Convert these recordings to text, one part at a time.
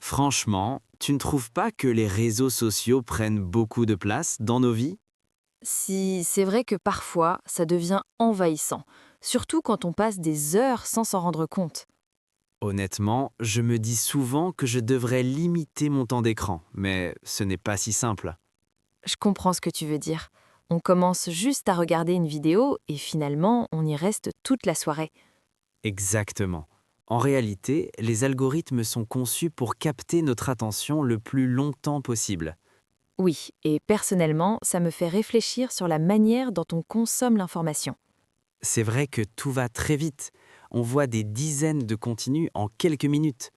Franchement, tu ne trouves pas que les réseaux sociaux prennent beaucoup de place dans nos vies? Si c'est vrai que parfois, ça devient envahissant, surtout quand on passe des heures sans s'en rendre compte. Honnêtement, je me dis souvent que je devrais limiter mon temps d'écran, mais ce n'est pas si simple. Je comprends ce que tu veux dire. On commence juste à regarder une vidéo et finalement, on y reste toute la soirée. Exactement. En réalité, les algorithmes sont conçus pour capter notre attention le plus longtemps possible. Oui, et personnellement, ça me fait réfléchir sur la manière dont on consomme l'information. C'est vrai que tout va très vite. On voit des dizaines de contenus en quelques minutes.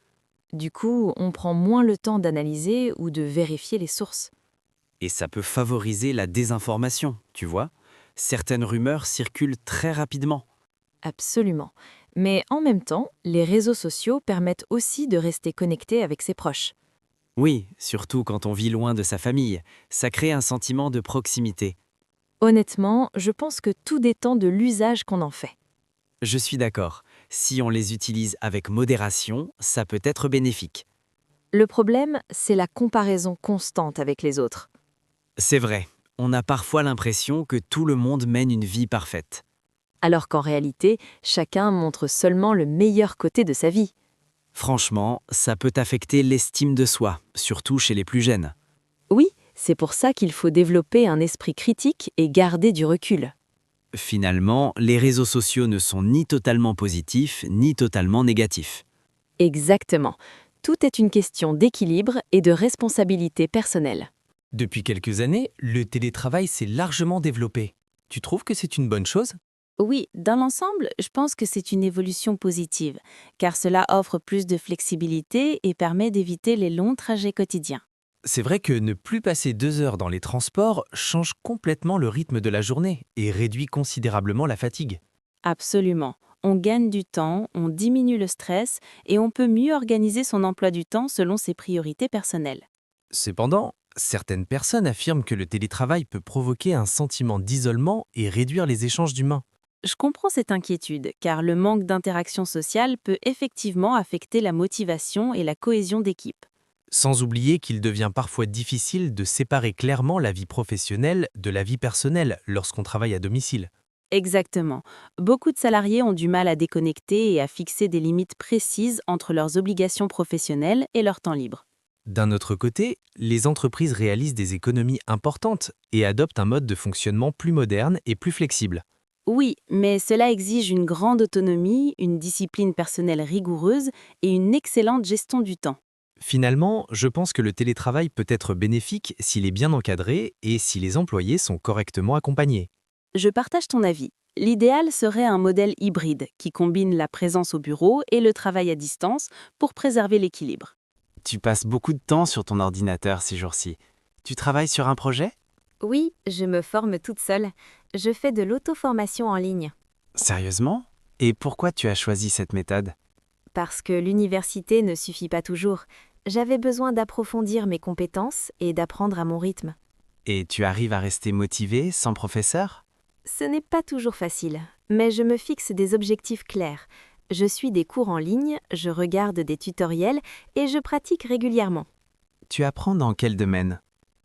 Du coup, on prend moins le temps d'analyser ou de vérifier les sources. Et ça peut favoriser la désinformation, tu vois. Certaines rumeurs circulent très rapidement. Absolument. Mais en même temps, les réseaux sociaux permettent aussi de rester connecté avec ses proches. Oui, surtout quand on vit loin de sa famille. Ça crée un sentiment de proximité. Honnêtement, je pense que tout dépend de l'usage qu'on en fait. Je suis d'accord. Si on les utilise avec modération, ça peut être bénéfique. Le problème, c'est la comparaison constante avec les autres. C'est vrai, on a parfois l'impression que tout le monde mène une vie parfaite. Alors qu'en réalité, chacun montre seulement le meilleur côté de sa vie. Franchement, ça peut affecter l'estime de soi, surtout chez les plus jeunes. Oui, c'est pour ça qu'il faut développer un esprit critique et garder du recul. Finalement, les réseaux sociaux ne sont ni totalement positifs, ni totalement négatifs. Exactement. Tout est une question d'équilibre et de responsabilité personnelle. Depuis quelques années, le télétravail s'est largement développé. Tu trouves que c'est une bonne chose? Oui, dans l'ensemble, je pense que c'est une évolution positive, car cela offre plus de flexibilité et permet d'éviter les longs trajets quotidiens. C'est vrai que ne plus passer 2 heures dans les transports change complètement le rythme de la journée et réduit considérablement la fatigue. Absolument. On gagne du temps, on diminue le stress et on peut mieux organiser son emploi du temps selon ses priorités personnelles. Cependant, certaines personnes affirment que le télétravail peut provoquer un sentiment d'isolement et réduire les échanges d'humains. Je comprends cette inquiétude, car le manque d'interaction sociale peut effectivement affecter la motivation et la cohésion d'équipe. Sans oublier qu'il devient parfois difficile de séparer clairement la vie professionnelle de la vie personnelle lorsqu'on travaille à domicile. Exactement. Beaucoup de salariés ont du mal à déconnecter et à fixer des limites précises entre leurs obligations professionnelles et leur temps libre. D'un autre côté, les entreprises réalisent des économies importantes et adoptent un mode de fonctionnement plus moderne et plus flexible. Oui, mais cela exige une grande autonomie, une discipline personnelle rigoureuse et une excellente gestion du temps. Finalement, je pense que le télétravail peut être bénéfique s'il est bien encadré et si les employés sont correctement accompagnés. Je partage ton avis. L'idéal serait un modèle hybride qui combine la présence au bureau et le travail à distance pour préserver l'équilibre. Tu passes beaucoup de temps sur ton ordinateur ces jours-ci. Tu travailles sur un projet? Oui, je me forme toute seule. Je fais de l'auto-formation en ligne. Sérieusement? Et pourquoi tu as choisi cette méthode? Parce que l'université ne suffit pas toujours. J'avais besoin d'approfondir mes compétences et d'apprendre à mon rythme. Et tu arrives à rester motivé sans professeur? Ce n'est pas toujours facile, mais je me fixe des objectifs clairs. Je suis des cours en ligne, je regarde des tutoriels et je pratique régulièrement. Tu apprends dans quel domaine?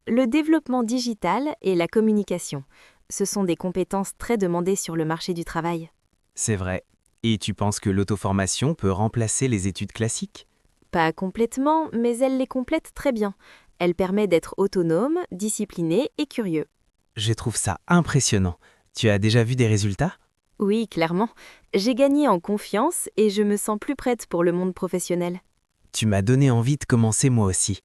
Le développement digital et la communication. Ce sont des compétences très demandées sur le marché du travail. C'est vrai. Et tu penses que l'auto-formation peut remplacer les études classiques? Pas complètement, mais elle les complète très bien. Elle permet d'être autonome, discipliné et curieux. Je trouve ça impressionnant. Tu as déjà vu des résultats? Oui, clairement. J'ai gagné en confiance et je me sens plus prête pour le monde professionnel. Tu m'as donné envie de commencer moi aussi.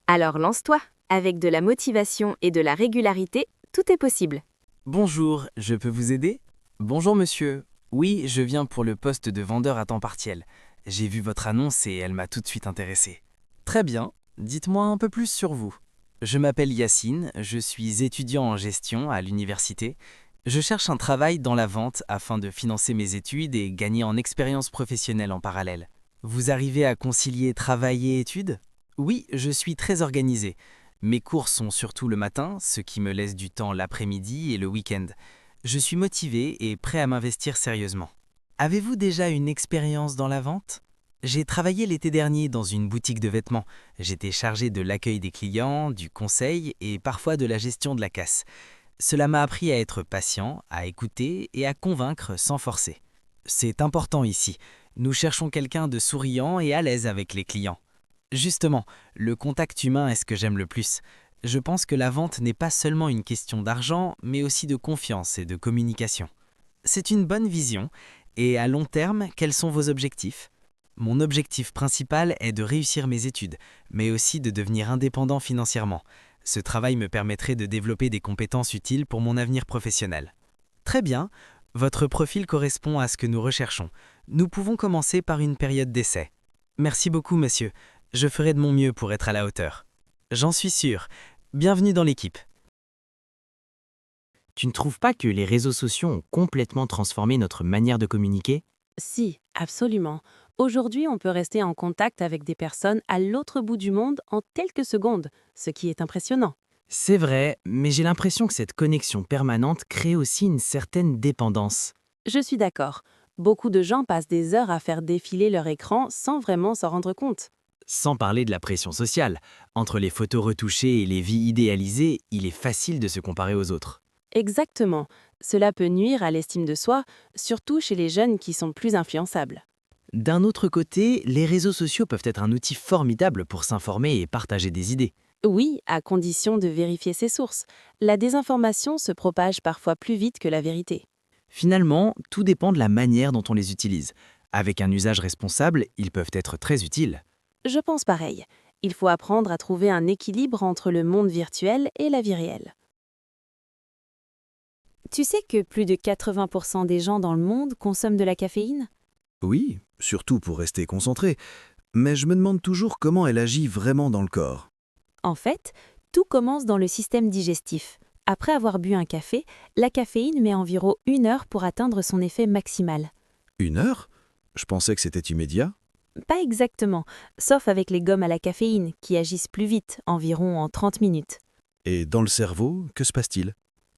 Alors lance-toi. Avec de la motivation et de la régularité, tout est possible. Bonjour, je peux vous aider? Bonjour monsieur. Oui, je viens pour le poste de vendeur à temps partiel. J'ai vu votre annonce et elle m'a tout de suite intéressé. Très bien, dites-moi un peu plus sur vous. Je m'appelle Yacine, je suis étudiant en gestion à l'université. Je cherche un travail dans la vente afin de financer mes études et gagner en expérience professionnelle en parallèle. Vous arrivez à concilier travail et études? Oui, je suis très organisé. Mes cours sont surtout le matin, ce qui me laisse du temps l'après-midi et le week-end. Je suis motivé et prêt à m'investir sérieusement. Avez-vous déjà une expérience dans la vente? J'ai travaillé l'été dernier dans une boutique de vêtements. J'étais chargé de l'accueil des clients, du conseil et parfois de la gestion de la casse. Cela m'a appris à être patient, à écouter et à convaincre sans forcer. C'est important ici. Nous cherchons quelqu'un de souriant et à l'aise avec les clients. Justement, le contact humain est ce que j'aime le plus. Je pense que la vente n'est pas seulement une question d'argent, mais aussi de confiance et de communication. C'est une bonne vision. Et à long terme, quels sont vos objectifs ? Mon objectif principal est de réussir mes études, mais aussi de devenir indépendant financièrement. Ce travail me permettrait de développer des compétences utiles pour mon avenir professionnel. Très bien, votre profil correspond à ce que nous recherchons. Nous pouvons commencer par une période d'essai. Merci beaucoup, monsieur. Je ferai de mon mieux pour être à la hauteur. J'en suis sûr. Bienvenue dans l'équipe. Tu ne trouves pas que les réseaux sociaux ont complètement transformé notre manière de communiquer ? Si, absolument. Aujourd'hui, on peut rester en contact avec des personnes à l'autre bout du monde en quelques secondes, ce qui est impressionnant. C'est vrai, mais j'ai l'impression que cette connexion permanente crée aussi une certaine dépendance. Je suis d'accord. Beaucoup de gens passent des heures à faire défiler leur écran sans vraiment s'en rendre compte. Sans parler de la pression sociale. Entre les photos retouchées et les vies idéalisées, il est facile de se comparer aux autres. Exactement. Cela peut nuire à l'estime de soi, surtout chez les jeunes qui sont plus influençables. D'un autre côté, les réseaux sociaux peuvent être un outil formidable pour s'informer et partager des idées. Oui, à condition de vérifier ses sources. La désinformation se propage parfois plus vite que la vérité. Finalement, tout dépend de la manière dont on les utilise. Avec un usage responsable, ils peuvent être très utiles. Je pense pareil. Il faut apprendre à trouver un équilibre entre le monde virtuel et la vie réelle. Tu sais que plus de 80% des gens dans le monde consomment de la caféine ? Oui, surtout pour rester concentré. Mais je me demande toujours comment elle agit vraiment dans le corps. En fait, tout commence dans le système digestif. Après avoir bu un café, la caféine met environ 1 heure pour atteindre son effet maximal. 1 heure ? Je pensais que c'était immédiat. Pas exactement, sauf avec les gommes à la caféine, qui agissent plus vite, environ en 30 minutes. Et dans le cerveau, que se passe-t-il ?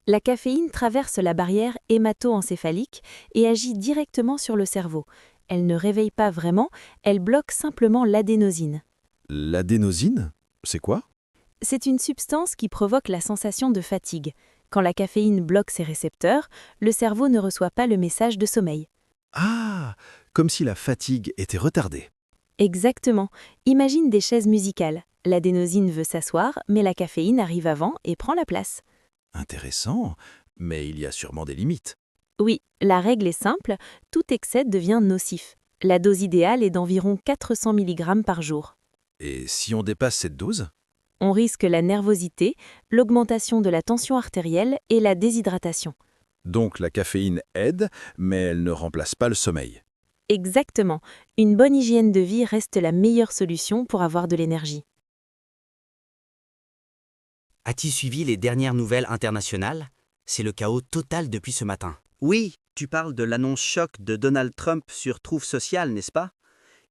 La caféine traverse la barrière hémato-encéphalique et agit directement sur le cerveau. Elle ne réveille pas vraiment, elle bloque simplement l'adénosine. L'adénosine ? C'est quoi ? C'est une substance qui provoque la sensation de fatigue. Quand la caféine bloque ses récepteurs, le cerveau ne reçoit pas le message de sommeil. Ah, comme si la fatigue était retardée. Exactement. Imagine des chaises musicales. L'adénosine veut s'asseoir, mais la caféine arrive avant et prend la place. Intéressant, mais il y a sûrement des limites. Oui, la règle est simple, tout excès devient nocif. La dose idéale est d'environ 400 mg par jour. Et si on dépasse cette dose ? On risque la nervosité, l'augmentation de la tension artérielle et la déshydratation. Donc la caféine aide, mais elle ne remplace pas le sommeil. Exactement. Une bonne hygiène de vie reste la meilleure solution pour avoir de l'énergie. As-tu suivi les dernières nouvelles internationales ? C'est le chaos total depuis ce matin. Oui, tu parles de l'annonce choc de Donald Trump sur Truth Social, n'est-ce pas ?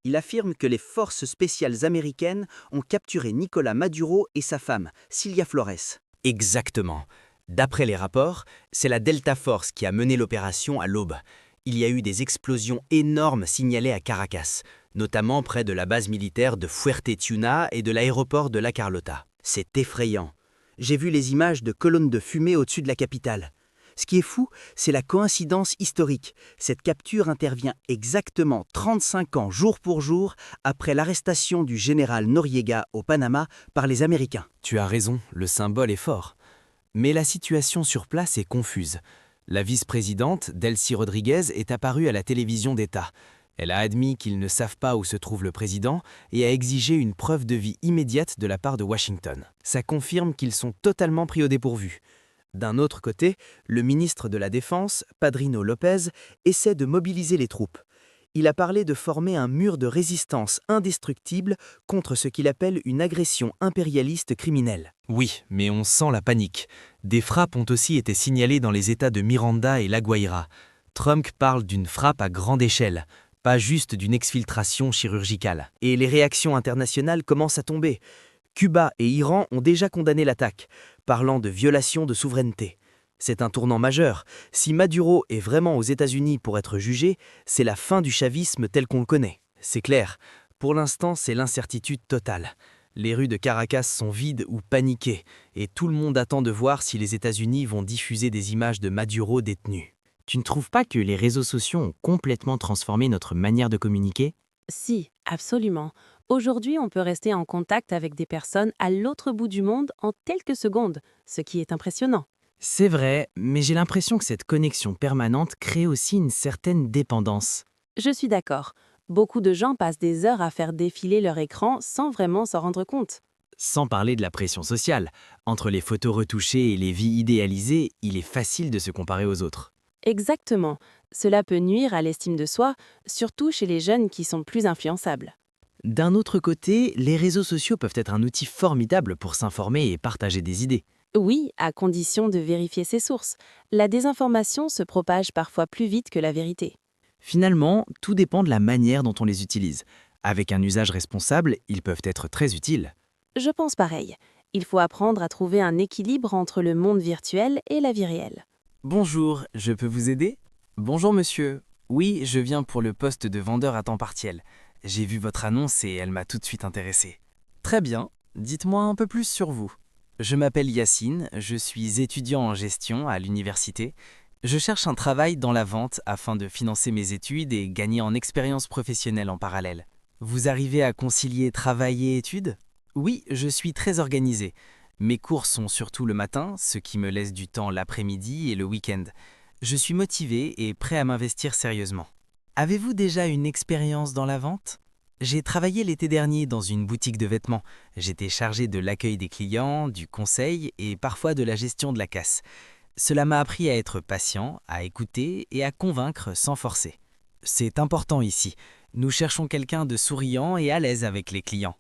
Il affirme que les forces spéciales américaines ont capturé Nicolás Maduro et sa femme, Cilia Flores. Exactement. D'après les rapports, c'est la Delta Force qui a mené l'opération à l'aube. Il y a eu des explosions énormes signalées à Caracas, notamment près de la base militaire de Fuerte Tiuna et de l'aéroport de La Carlota. C'est effrayant. J'ai vu les images de colonnes de fumée au-dessus de la capitale. Ce qui est fou, c'est la coïncidence historique. Cette capture intervient exactement 35 ans jour pour jour après l'arrestation du général Noriega au Panama par les Américains. Tu as raison, le symbole est fort. Mais la situation sur place est confuse. La vice-présidente, Delcy Rodriguez, est apparue à la télévision d'État. Elle a admis qu'ils ne savent pas où se trouve le président et a exigé une preuve de vie immédiate de la part de Washington. Ça confirme qu'ils sont totalement pris au dépourvu. D'un autre côté, le ministre de la Défense, Padrino López, essaie de mobiliser les troupes. Il a parlé de former un mur de résistance indestructible contre ce qu'il appelle une agression impérialiste criminelle. Oui, mais on sent la panique. Des frappes ont aussi été signalées dans les États de Miranda et La Guaira. Trump parle d'une frappe à grande échelle, pas juste d'une exfiltration chirurgicale. Et les réactions internationales commencent à tomber. Cuba et Iran ont déjà condamné l'attaque, parlant de violation de souveraineté. C'est un tournant majeur. Si Maduro est vraiment aux États-Unis pour être jugé, c'est la fin du chavisme tel qu'on le connaît. C'est clair. Pour l'instant, c'est l'incertitude totale. Les rues de Caracas sont vides ou paniquées, et tout le monde attend de voir si les États-Unis vont diffuser des images de Maduro détenu. Tu ne trouves pas que les réseaux sociaux ont complètement transformé notre manière de communiquer? Si, absolument. Aujourd'hui, on peut rester en contact avec des personnes à l'autre bout du monde en quelques secondes, ce qui est impressionnant. C'est vrai, mais j'ai l'impression que cette connexion permanente crée aussi une certaine dépendance. Je suis d'accord. Beaucoup de gens passent des heures à faire défiler leur écran sans vraiment s'en rendre compte. Sans parler de la pression sociale. Entre les photos retouchées et les vies idéalisées, il est facile de se comparer aux autres. Exactement. Cela peut nuire à l'estime de soi, surtout chez les jeunes qui sont plus influençables. D'un autre côté, les réseaux sociaux peuvent être un outil formidable pour s'informer et partager des idées. Oui, à condition de vérifier ses sources. La désinformation se propage parfois plus vite que la vérité. Finalement, tout dépend de la manière dont on les utilise. Avec un usage responsable, ils peuvent être très utiles. Je pense pareil. Il faut apprendre à trouver un équilibre entre le monde virtuel et la vie réelle. Bonjour, je peux vous aider? Bonjour monsieur. Oui, je viens pour le poste de vendeur à temps partiel. J'ai vu votre annonce et elle m'a tout de suite intéressé. Très bien, dites-moi un peu plus sur vous. Je m'appelle Yacine, je suis étudiant en gestion à l'université. Je cherche un travail dans la vente afin de financer mes études et gagner en expérience professionnelle en parallèle. Vous arrivez à concilier travail et études? Oui, je suis très organisé. Mes cours sont surtout le matin, ce qui me laisse du temps l'après-midi et le week-end. Je suis motivé et prêt à m'investir sérieusement. Avez-vous déjà une expérience dans la vente? J'ai travaillé l'été dernier dans une boutique de vêtements. J'étais chargé de l'accueil des clients, du conseil et parfois de la gestion de la casse. Cela m'a appris à être patient, à écouter et à convaincre sans forcer. C'est important ici. Nous cherchons quelqu'un de souriant et à l'aise avec les clients.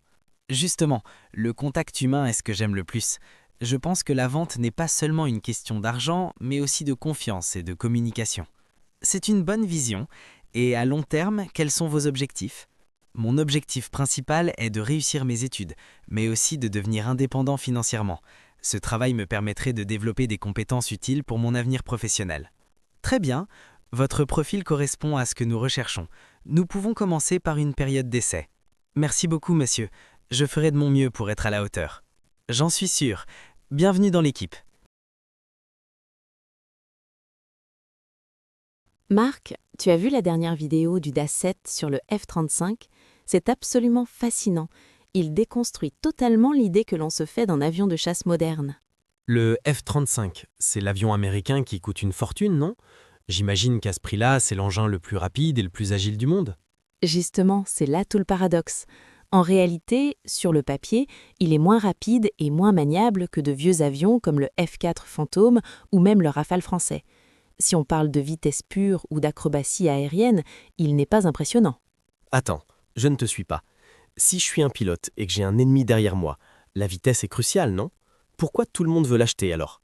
Justement, le contact humain est ce que j'aime le plus. Je pense que la vente n'est pas seulement une question d'argent, mais aussi de confiance et de communication. C'est une bonne vision. Et à long terme, quels sont vos objectifs? Mon objectif principal est de réussir mes études, mais aussi de devenir indépendant financièrement. Ce travail me permettrait de développer des compétences utiles pour mon avenir professionnel. Très bien, votre profil correspond à ce que nous recherchons. Nous pouvons commencer par une période d'essai. Merci beaucoup, monsieur. Je ferai de mon mieux pour être à la hauteur. J'en suis sûr. Bienvenue dans l'équipe. Marc, tu as vu la dernière vidéo du DA-7 sur le F-35? C'est absolument fascinant. Il déconstruit totalement l'idée que l'on se fait d'un avion de chasse moderne. Le F-35, c'est l'avion américain qui coûte une fortune, non? J'imagine qu'à ce prix-là, c'est l'engin le plus rapide et le plus agile du monde. Justement, c'est là tout le paradoxe. En réalité, sur le papier, il est moins rapide et moins maniable que de vieux avions comme le F-4 Phantom ou même le Rafale français. Si on parle de vitesse pure ou d'acrobatie aérienne, il n'est pas impressionnant. Attends, je ne te suis pas. Si je suis un pilote et que j'ai un ennemi derrière moi, la vitesse est cruciale, non? Pourquoi tout le monde veut l'acheter alors?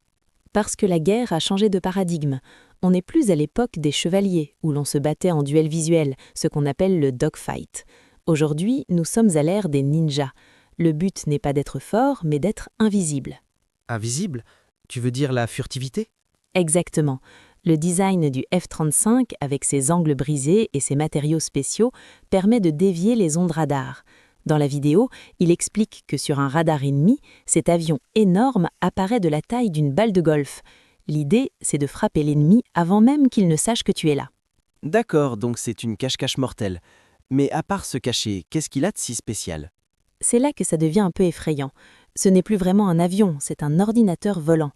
Parce que la guerre a changé de paradigme. On n'est plus à l'époque des chevaliers, où l'on se battait en duel visuel, ce qu'on appelle le dogfight. Aujourd'hui, nous sommes à l'ère des ninjas. Le but n'est pas d'être fort, mais d'être invisible. Invisible? Tu veux dire la furtivité? Exactement. Le design du F-35, avec ses angles brisés et ses matériaux spéciaux, permet de dévier les ondes radar. Dans la vidéo, il explique que sur un radar ennemi, cet avion énorme apparaît de la taille d'une balle de golf. L'idée, c'est de frapper l'ennemi avant même qu'il ne sache que tu es là. D'accord, donc c'est une cache-cache mortelle. Mais à part se cacher, qu'est-ce qu'il a de si spécial? C'est là que ça devient un peu effrayant. Ce n'est plus vraiment un avion, c'est un ordinateur volant.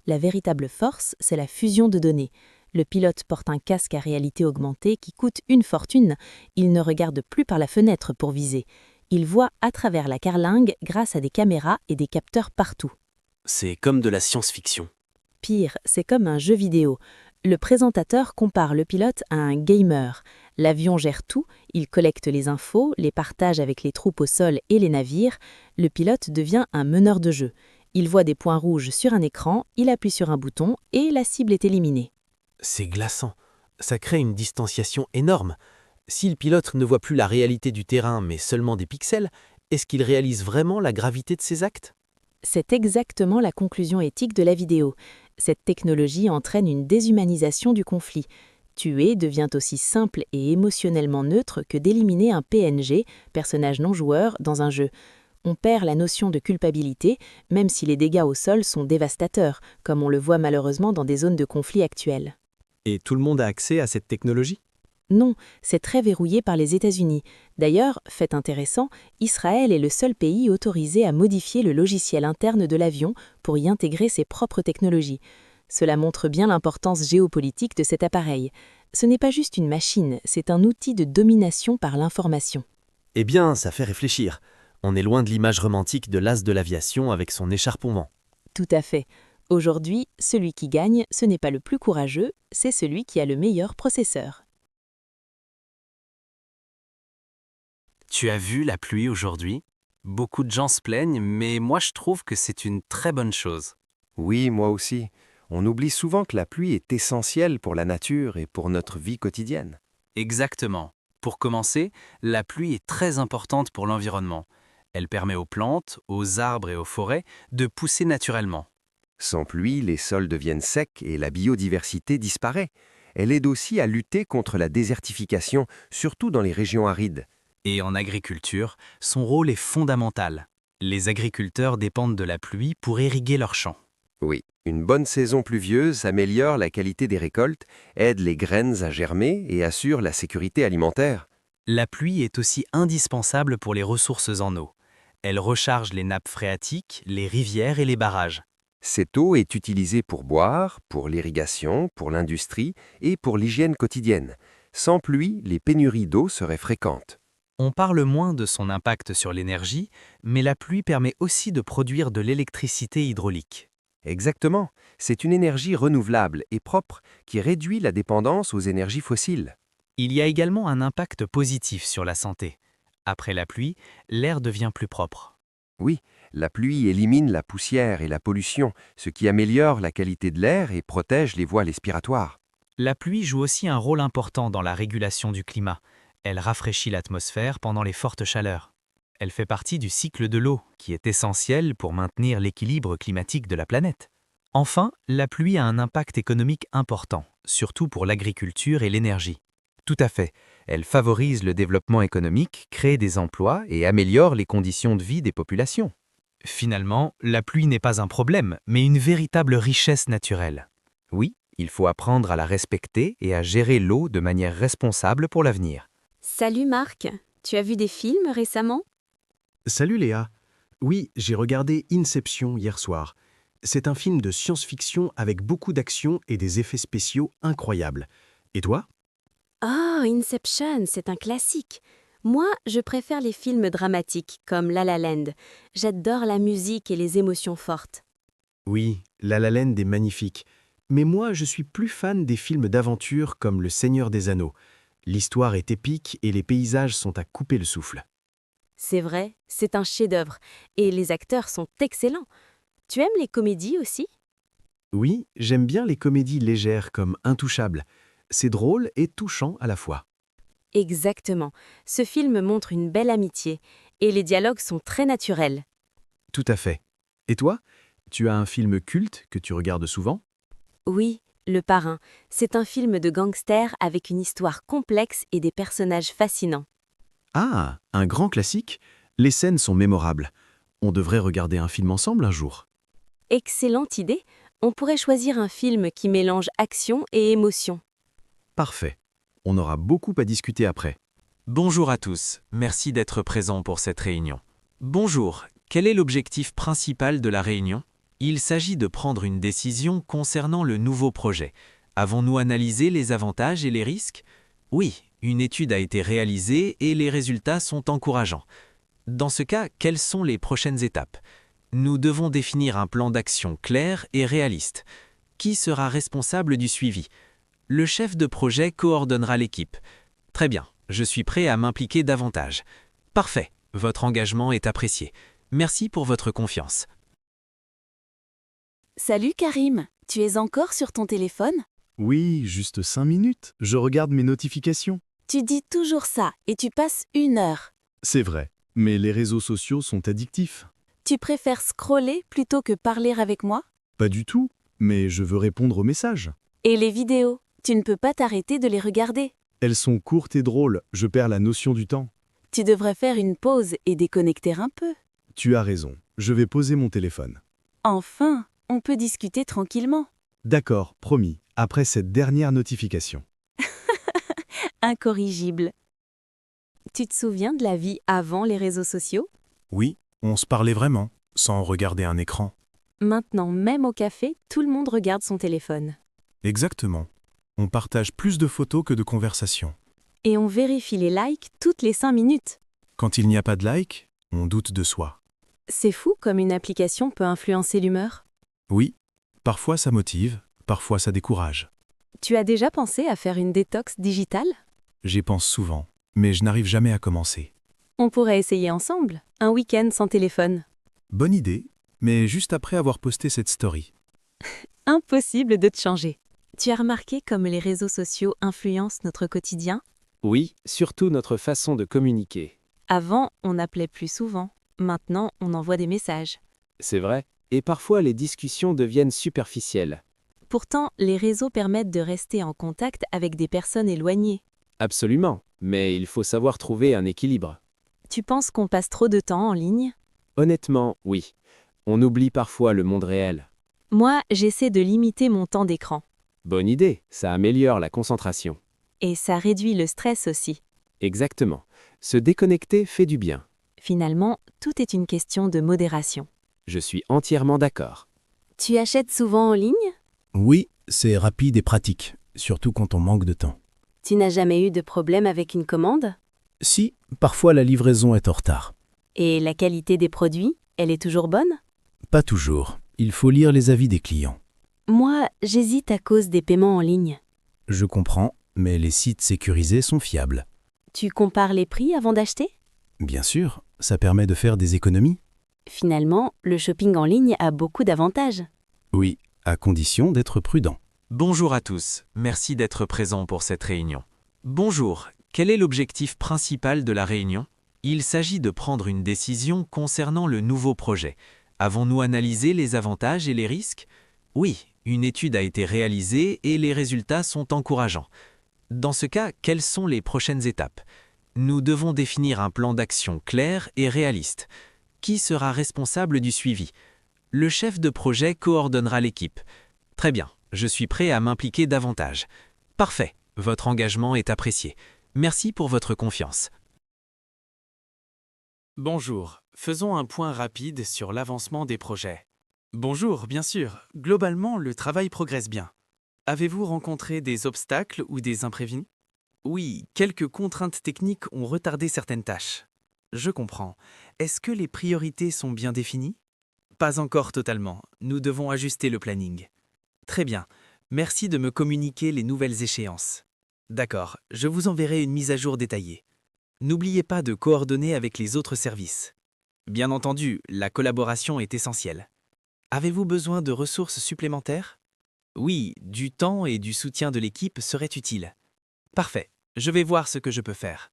La véritable force, c'est la fusion de données. Le pilote porte un casque à réalité augmentée qui coûte une fortune. Il ne regarde plus par la fenêtre pour viser. Il voit à travers la carlingue grâce à des caméras et des capteurs partout. C'est comme de la science-fiction. Pire, c'est comme un jeu vidéo. Le présentateur compare le pilote à un gamer. L'avion gère tout, il collecte les infos, les partage avec les troupes au sol et les navires. Le pilote devient un meneur de jeu. Il voit des points rouges sur un écran, il appuie sur un bouton et la cible est éliminée. C'est glaçant. Ça crée une distanciation énorme. Si le pilote ne voit plus la réalité du terrain mais seulement des pixels, est-ce qu'il réalise vraiment la gravité de ses actes? C'est exactement la conclusion éthique de la vidéo. Cette technologie entraîne une déshumanisation du conflit. Tuer devient aussi simple et émotionnellement neutre que d'éliminer un PNG, personnage non joueur, dans un jeu. On perd la notion de culpabilité, même si les dégâts au sol sont dévastateurs, comme on le voit malheureusement dans des zones de conflit actuelles. Et tout le monde a accès à cette technologie? Non, c'est très verrouillé par les États-Unis. D'ailleurs, fait intéressant, Israël est le seul pays autorisé à modifier le logiciel interne de l'avion pour y intégrer ses propres technologies. Cela montre bien l'importance géopolitique de cet appareil. Ce n'est pas juste une machine, c'est un outil de domination par l'information. Eh bien, ça fait réfléchir. On est loin de l'image romantique de l'as de l'aviation avec son écharpement. Tout à fait. Aujourd'hui, celui qui gagne, ce n'est pas le plus courageux, c'est celui qui a le meilleur processeur. Tu as vu la pluie aujourd'hui? Beaucoup de gens se plaignent, mais moi je trouve que c'est une très bonne chose. Oui, moi aussi. On oublie souvent que la pluie est essentielle pour la nature et pour notre vie quotidienne. Exactement. Pour commencer, la pluie est très importante pour l'environnement. Elle permet aux plantes, aux arbres et aux forêts de pousser naturellement. Sans pluie, les sols deviennent secs et la biodiversité disparaît. Elle aide aussi à lutter contre la désertification, surtout dans les régions arides. Et en agriculture, son rôle est fondamental. Les agriculteurs dépendent de la pluie pour irriguer leurs champs. Oui, une bonne saison pluvieuse améliore la qualité des récoltes, aide les graines à germer et assure la sécurité alimentaire. La pluie est aussi indispensable pour les ressources en eau. Elle recharge les nappes phréatiques, les rivières et les barrages. Cette eau est utilisée pour boire, pour l'irrigation, pour l'industrie et pour l'hygiène quotidienne. Sans pluie, les pénuries d'eau seraient fréquentes. On parle moins de son impact sur l'énergie, mais la pluie permet aussi de produire de l'électricité hydraulique. Exactement, c'est une énergie renouvelable et propre qui réduit la dépendance aux énergies fossiles. Il y a également un impact positif sur la santé. Après la pluie, l'air devient plus propre. Oui, la pluie élimine la poussière et la pollution, ce qui améliore la qualité de l'air et protège les voies respiratoires. La pluie joue aussi un rôle important dans la régulation du climat. Elle rafraîchit l'atmosphère pendant les fortes chaleurs. Elle fait partie du cycle de l'eau, qui est essentiel pour maintenir l'équilibre climatique de la planète. Enfin, la pluie a un impact économique important, surtout pour l'agriculture et l'énergie. Tout à fait. Elle favorise le développement économique, crée des emplois et améliore les conditions de vie des populations. Finalement, la pluie n'est pas un problème, mais une véritable richesse naturelle. Oui, il faut apprendre à la respecter et à gérer l'eau de manière responsable pour l'avenir. Salut Marc, tu as vu des films récemment? Salut Léa. Oui, j'ai regardé Inception hier soir. C'est un film de science-fiction avec beaucoup d'action et des effets spéciaux incroyables. Et toi? Oh, Inception, c'est un classique. Moi, je préfère les films dramatiques, comme La La Land. J'adore la musique et les émotions fortes. Oui, La La Land est magnifique. Mais moi, je suis plus fan des films d'aventure comme Le Seigneur des Anneaux. L'histoire est épique et les paysages sont à couper le souffle. C'est vrai, c'est un chef-d'œuvre. Et les acteurs sont excellents. Tu aimes les comédies aussi? Oui, j'aime bien les comédies légères comme Intouchables. C'est drôle et touchant à la fois. Exactement. Ce film montre une belle amitié. Et les dialogues sont très naturels. Tout à fait. Et toi, tu as un film culte que tu regardes souvent? Oui, Le Parrain. C'est un film de gangster avec une histoire complexe et des personnages fascinants. Ah, un grand classique. Les scènes sont mémorables. On devrait regarder un film ensemble un jour. Excellente idée. On pourrait choisir un film qui mélange action et émotion. Parfait. On aura beaucoup à discuter après. Bonjour à tous, merci d'être présents pour cette réunion. Bonjour, quel est l'objectif principal de la réunion? Il s'agit de prendre une décision concernant le nouveau projet. Avons-nous analysé les avantages et les risques? Oui, une étude a été réalisée et les résultats sont encourageants. Dans ce cas, quelles sont les prochaines étapes? Nous devons définir un plan d'action clair et réaliste. Qui sera responsable du suivi? Le chef de projet coordonnera l'équipe. Très bien, je suis prêt à m'impliquer davantage. Parfait, votre engagement est apprécié. Merci pour votre confiance. Salut Karim, tu es encore sur ton téléphone? Oui, juste 5 minutes. Je regarde mes notifications. Tu dis toujours ça et tu passes 1 heure. C'est vrai, mais les réseaux sociaux sont addictifs. Tu préfères scroller plutôt que parler avec moi? Pas du tout, mais je veux répondre aux messages. Et les vidéos? Tu ne peux pas t'arrêter de les regarder. Elles sont courtes et drôles, je perds la notion du temps. Tu devrais faire une pause et déconnecter un peu. Tu as raison, je vais poser mon téléphone. Enfin, on peut discuter tranquillement. D'accord, promis, après cette dernière notification. Incorrigible. Tu te souviens de la vie avant les réseaux sociaux? Oui, on se parlait vraiment, sans regarder un écran. Maintenant, même au café, tout le monde regarde son téléphone. Exactement. On partage plus de photos que de conversations. Et on vérifie les likes toutes les 5 minutes. Quand il n'y a pas de like, on doute de soi. C'est fou comme une application peut influencer l'humeur. Oui, parfois ça motive, parfois ça décourage. Tu as déjà pensé à faire une détox digitale? J'y pense souvent, mais je n'arrive jamais à commencer. On pourrait essayer ensemble, un week-end sans téléphone. Bonne idée, mais juste après avoir posté cette story. Impossible de te changer. Tu as remarqué comme les réseaux sociaux influencent notre quotidien? Oui, surtout notre façon de communiquer. Avant, on appelait plus souvent. Maintenant, on envoie des messages. C'est vrai, et parfois les discussions deviennent superficielles. Pourtant, les réseaux permettent de rester en contact avec des personnes éloignées. Absolument, mais il faut savoir trouver un équilibre. Tu penses qu'on passe trop de temps en ligne? Honnêtement, oui. On oublie parfois le monde réel. Moi, j'essaie de limiter mon temps d'écran. Bonne idée, ça améliore la concentration. Et ça réduit le stress aussi. Exactement. Se déconnecter fait du bien. Finalement, tout est une question de modération. Je suis entièrement d'accord. Tu achètes souvent en ligne? Oui, c'est rapide et pratique, surtout quand on manque de temps. Tu n'as jamais eu de problème avec une commande? Si, parfois la livraison est en retard. Et la qualité des produits, elle est toujours bonne? Pas toujours. Il faut lire les avis des clients. Moi, j'hésite à cause des paiements en ligne. Je comprends, mais les sites sécurisés sont fiables. Tu compares les prix avant d'acheter? Bien sûr, ça permet de faire des économies. Finalement, le shopping en ligne a beaucoup d'avantages. Oui, à condition d'être prudent. Bonjour à tous, merci d'être présents pour cette réunion. Bonjour, quel est l'objectif principal de la réunion? Il s'agit de prendre une décision concernant le nouveau projet. Avons-nous analysé les avantages et les risques? Oui, une étude a été réalisée et les résultats sont encourageants. Dans ce cas, quelles sont les prochaines étapes? Nous devons définir un plan d'action clair et réaliste. Qui sera responsable du suivi? Le chef de projet coordonnera l'équipe. Très bien, je suis prêt à m'impliquer davantage. Parfait, votre engagement est apprécié. Merci pour votre confiance. Bonjour, faisons un point rapide sur l'avancement des projets. Bonjour, bien sûr, globalement, le travail progresse bien. Avez-vous rencontré des obstacles ou des imprévus? Oui, quelques contraintes techniques ont retardé certaines tâches. Je comprends. Est-ce que les priorités sont bien définies? Pas encore totalement. Nous devons ajuster le planning. Très bien. Merci de me communiquer les nouvelles échéances. D'accord, je vous enverrai une mise à jour détaillée. N'oubliez pas de coordonner avec les autres services. Bien entendu, la collaboration est essentielle. Avez-vous besoin de ressources supplémentaires? Oui, du temps et du soutien de l'équipe seraient utiles. Parfait, je vais voir ce que je peux faire.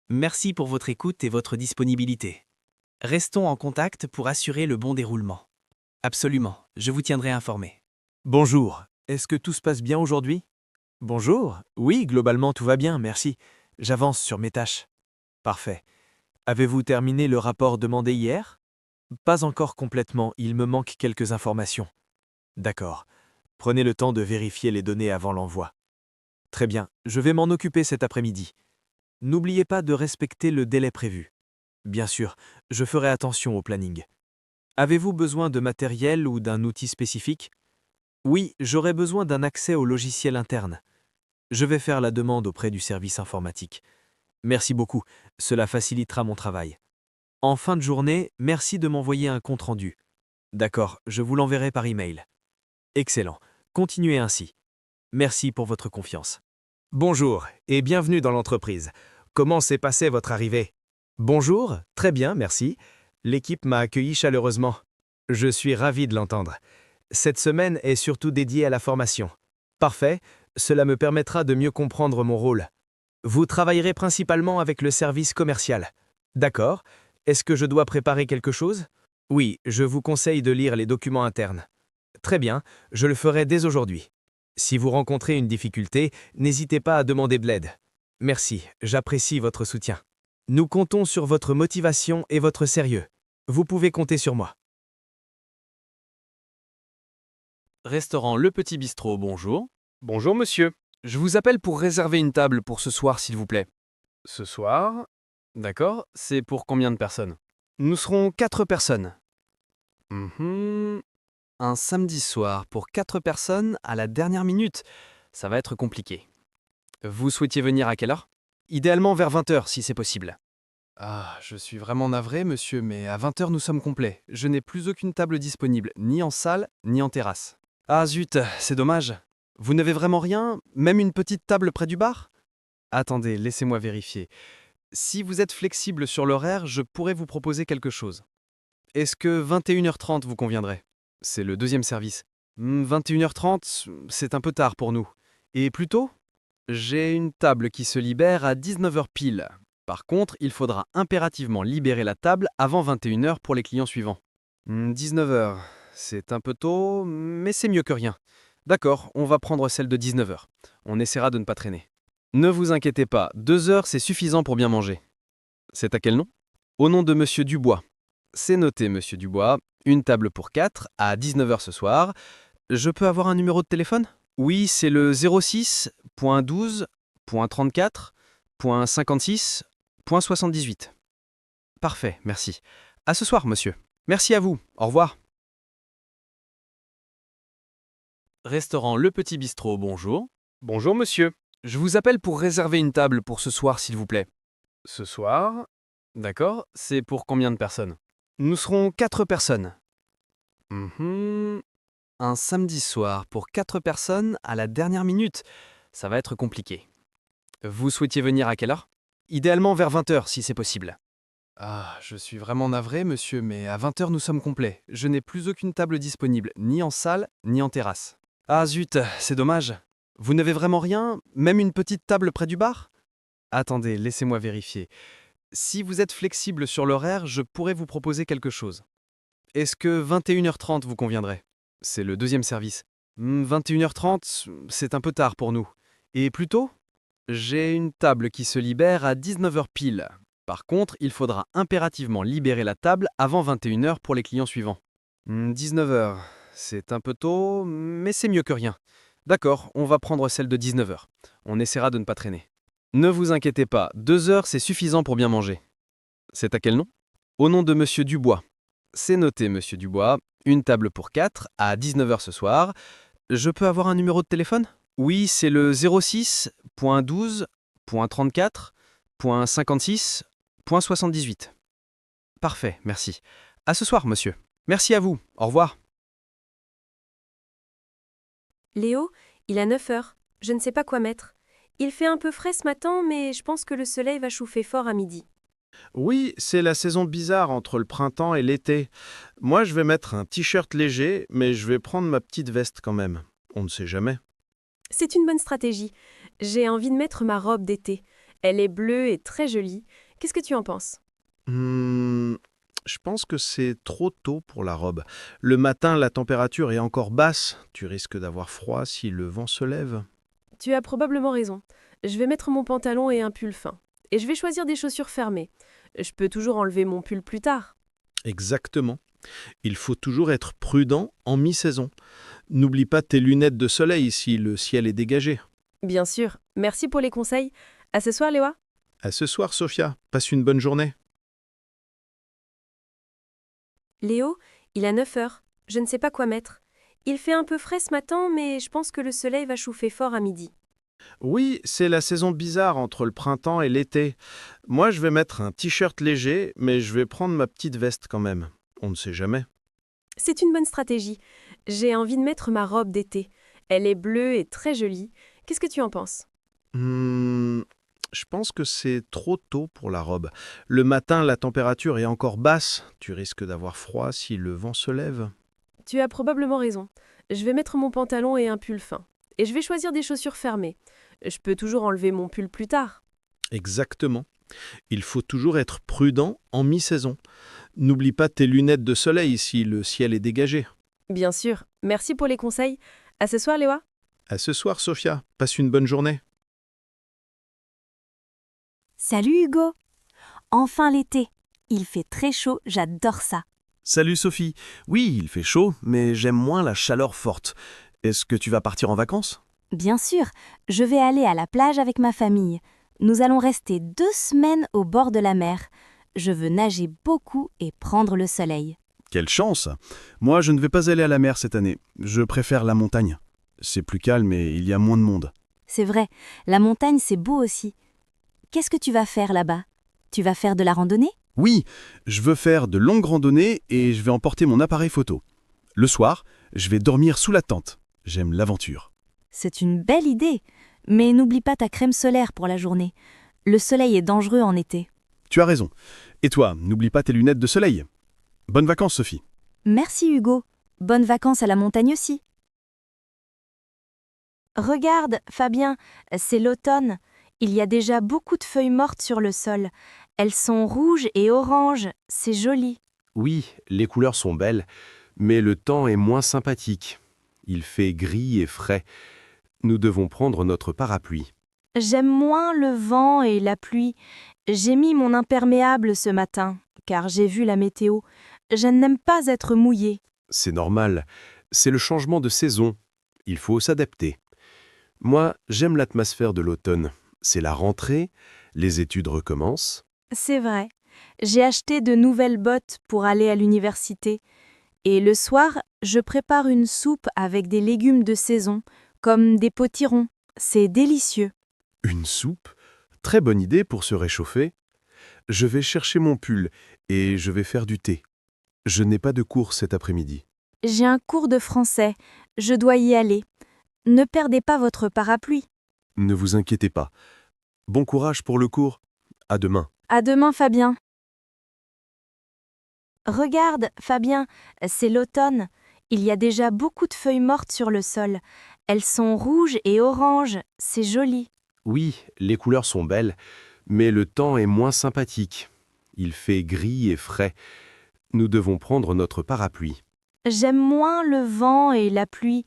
Merci pour votre écoute et votre disponibilité. Restons en contact pour assurer le bon déroulement. Absolument, je vous tiendrai informé. Bonjour, est-ce que tout se passe bien aujourd'hui? Bonjour, oui, globalement tout va bien, merci. J'avance sur mes tâches. Parfait. Avez-vous terminé le rapport demandé hier? Pas encore complètement, il me manque quelques informations. D'accord. Prenez le temps de vérifier les données avant l'envoi. Très bien, je vais m'en occuper cet après-midi. N'oubliez pas de respecter le délai prévu. Bien sûr, je ferai attention au planning. Avez-vous besoin de matériel ou d'un outil spécifique? Oui, j'aurai besoin d'un accès au logiciel interne. Je vais faire la demande auprès du service informatique. Merci beaucoup, cela facilitera mon travail. En fin de journée, merci de m'envoyer un compte-rendu. D'accord, je vous l'enverrai par email. Excellent, continuez ainsi. Merci pour votre confiance. Bonjour et bienvenue dans l'entreprise. Comment s'est passée votre arrivée? Bonjour, très bien, merci. L'équipe m'a accueilli chaleureusement. Je suis ravi de l'entendre. Cette semaine est surtout dédiée à la formation. Parfait, cela me permettra de mieux comprendre mon rôle. Vous travaillerez principalement avec le service commercial. D'accord. Est-ce que je dois préparer quelque chose? Oui, je vous conseille de lire les documents internes. Très bien, je le ferai dès aujourd'hui. Si vous rencontrez une difficulté, n'hésitez pas à demander de l'aide. Merci, j'apprécie votre soutien. Nous comptons sur votre motivation et votre sérieux. Vous pouvez compter sur moi. Restaurant Le Petit Bistrot, bonjour. Bonjour monsieur. Je vous appelle pour réserver une table pour ce soir, s'il vous plaît. Ce soir, D'accord, c'est pour combien de personnes? nous serons 4 personnes. Un samedi soir pour 4 personnes à la dernière minute. Ça va être compliqué. Vous souhaitiez venir à quelle heure? Idéalement vers 20h si c'est possible. Ah, je suis vraiment navré, monsieur, mais à 20h nous sommes complets. Je n'ai plus aucune table disponible, ni en salle, ni en terrasse. Ah zut, c'est dommage. Vous n'avez vraiment rien? Même une petite table près du bar? Attendez, laissez-moi vérifier. Si vous êtes flexible sur l'horaire, je pourrais vous proposer quelque chose. Est-ce que 21h30 vous conviendrait? C'est le deuxième service. 21h30, c'est un peu tard pour nous. Et plus tôt? J'ai une table qui se libère à 19h pile. Par contre, il faudra impérativement libérer la table avant 21h pour les clients suivants. 19h, c'est un peu tôt, mais c'est mieux que rien. D'accord, on va prendre celle de 19h. On essaiera de ne pas traîner. Ne vous inquiétez pas, 2 heures c'est suffisant pour bien manger. C'est à quel nom? Au nom de Monsieur Dubois. C'est noté, Monsieur Dubois. Une table pour 4 à 19h ce soir. Je peux avoir un numéro de téléphone? Oui, c'est le 06.12.34.56.78. Parfait, merci. À ce soir, monsieur. Merci à vous. Au revoir. Restaurant Le Petit Bistrot, bonjour. Bonjour, monsieur. Je vous appelle pour réserver une table pour ce soir, s'il vous plaît. Ce soir, D'accord, c'est pour combien de personnes? nous serons 4 personnes. Un samedi soir pour 4 personnes à la dernière minute. Ça va être compliqué. Vous souhaitiez venir à quelle heure? Idéalement vers 20h si c'est possible. Ah, je suis vraiment navré, monsieur, mais à 20h nous sommes complets. Je n'ai plus aucune table disponible, ni en salle, ni en terrasse. Ah zut, c'est dommage. Vous n'avez vraiment rien? Même une petite table près du bar? Attendez, laissez-moi vérifier. Si vous êtes flexible sur l'horaire, je pourrais vous proposer quelque chose. Est-ce que 21h30 vous conviendrait? C'est le deuxième service. 21h30, c'est un peu tard pour nous. Et plus tôt? J'ai une table qui se libère à 19h pile. Par contre, il faudra impérativement libérer la table avant 21h pour les clients suivants. 19h, c'est un peu tôt, mais c'est mieux que rien. D'accord, on va prendre celle de 19h. On essaiera de ne pas traîner. Ne vous inquiétez pas, 2 heures c'est suffisant pour bien manger. C'est à quel nom? Au nom de Monsieur Dubois. C'est noté, Monsieur Dubois. Une table pour 4 à 19h ce soir. Je peux avoir un numéro de téléphone? Oui, c'est le 06.12.34.56.78. Parfait, merci. À ce soir, monsieur. Merci à vous. Au revoir. Léo, il a 9h. Je ne sais pas quoi mettre. Il fait un peu frais ce matin, mais je pense que le soleil va chauffer fort à midi. Oui, c'est la saison bizarre entre le printemps et l'été. Moi, je vais mettre un t-shirt léger, mais je vais prendre ma petite veste quand même. On ne sait jamais. C'est une bonne stratégie. J'ai envie de mettre ma robe d'été. Elle est bleue et très jolie. Qu'est-ce que tu en penses? Je pense que c'est trop tôt pour la robe. Le matin, la température est encore basse. Tu risques d'avoir froid si le vent se lève. Tu as probablement raison. Je vais mettre mon pantalon et un pull fin. Et je vais choisir des chaussures fermées. Je peux toujours enlever mon pull plus tard. Exactement. Il faut toujours être prudent en mi-saison. N'oublie pas tes lunettes de soleil si le ciel est dégagé. Bien sûr. Merci pour les conseils. À ce soir, Léa. À ce soir, Sophia. Passe une bonne journée. Léo, il a 9h. Je ne sais pas quoi mettre. Il fait un peu frais ce matin, mais je pense que le soleil va chauffer fort à midi. Oui, c'est la saison bizarre entre le printemps et l'été. Moi, je vais mettre un t-shirt léger, mais je vais prendre ma petite veste quand même. On ne sait jamais. C'est une bonne stratégie. J'ai envie de mettre ma robe d'été. Elle est bleue et très jolie. Qu'est-ce que tu en penses? Je pense que c'est trop tôt pour la robe. Le matin, la température est encore basse. Tu risques d'avoir froid si le vent se lève. Tu as probablement raison. Je vais mettre mon pantalon et un pull fin. Et je vais choisir des chaussures fermées. Je peux toujours enlever mon pull plus tard. Exactement. Il faut toujours être prudent en mi-saison. N'oublie pas tes lunettes de soleil si le ciel est dégagé. Bien sûr. Merci pour les conseils. À ce soir, Léa. À ce soir, Sophia. Passe une bonne journée. Salut Hugo. Enfin l'été. Il fait très chaud, j'adore ça. Salut Sophie. Oui, il fait chaud, mais j'aime moins la chaleur forte. Est-ce que tu vas partir en vacances? Bien sûr, je vais aller à la plage avec ma famille. Nous allons rester 2 semaines au bord de la mer. Je veux nager beaucoup et prendre le soleil. Quelle chance! Moi, je ne vais pas aller à la mer cette année. Je préfère la montagne. C'est plus calme et il y a moins de monde. C'est vrai, la montagne c'est beau aussi. Qu'est-ce que tu vas faire là-bas? Tu vas faire de la randonnée? Oui, je veux faire de longues randonnées et je vais emporter mon appareil photo. Le soir, je vais dormir sous la tente. J'aime l'aventure. C'est une belle idée. Mais n'oublie pas ta crème solaire pour la journée. Le soleil est dangereux en été. Tu as raison. Et toi, n'oublie pas tes lunettes de soleil. Bonnes vacances, Sophie. Merci Hugo. Bonnes vacances à la montagne aussi. Regarde, Fabien, c'est l'automne. Il y a déjà beaucoup de feuilles mortes sur le sol. Elles sont rouges et oranges. C'est joli. Oui, les couleurs sont belles, mais le temps est moins sympathique. Il fait gris et frais. Nous devons prendre notre parapluie. J'aime moins le vent et la pluie. J'ai mis mon imperméable ce matin, car j'ai vu la météo. Je n'aime pas être mouillée. C'est normal, c'est le changement de saison. Il faut s'adapter. Moi, j'aime l'atmosphère de l'automne. C'est la rentrée, les études recommencent. C'est vrai. J'ai acheté de nouvelles bottes pour aller à l'université. Et le soir, je prépare une soupe avec des légumes de saison, comme des potirons. C'est délicieux. Une soupe? Très bonne idée pour se réchauffer. Je vais chercher mon pull et je vais faire du thé. Je n'ai pas de cours cet après-midi. J'ai un cours de français. Je dois y aller. Ne perdez pas votre parapluie. Ne vous inquiétez pas. Bon courage pour le cours. À demain. À demain, Fabien. Regarde, Fabien, c'est l'automne. Il y a déjà beaucoup de feuilles mortes sur le sol. Elles sont rouges et oranges. C'est joli. Oui, les couleurs sont belles, mais le temps est moins sympathique. Il fait gris et frais. Nous devons prendre notre parapluie. J'aime moins le vent et la pluie.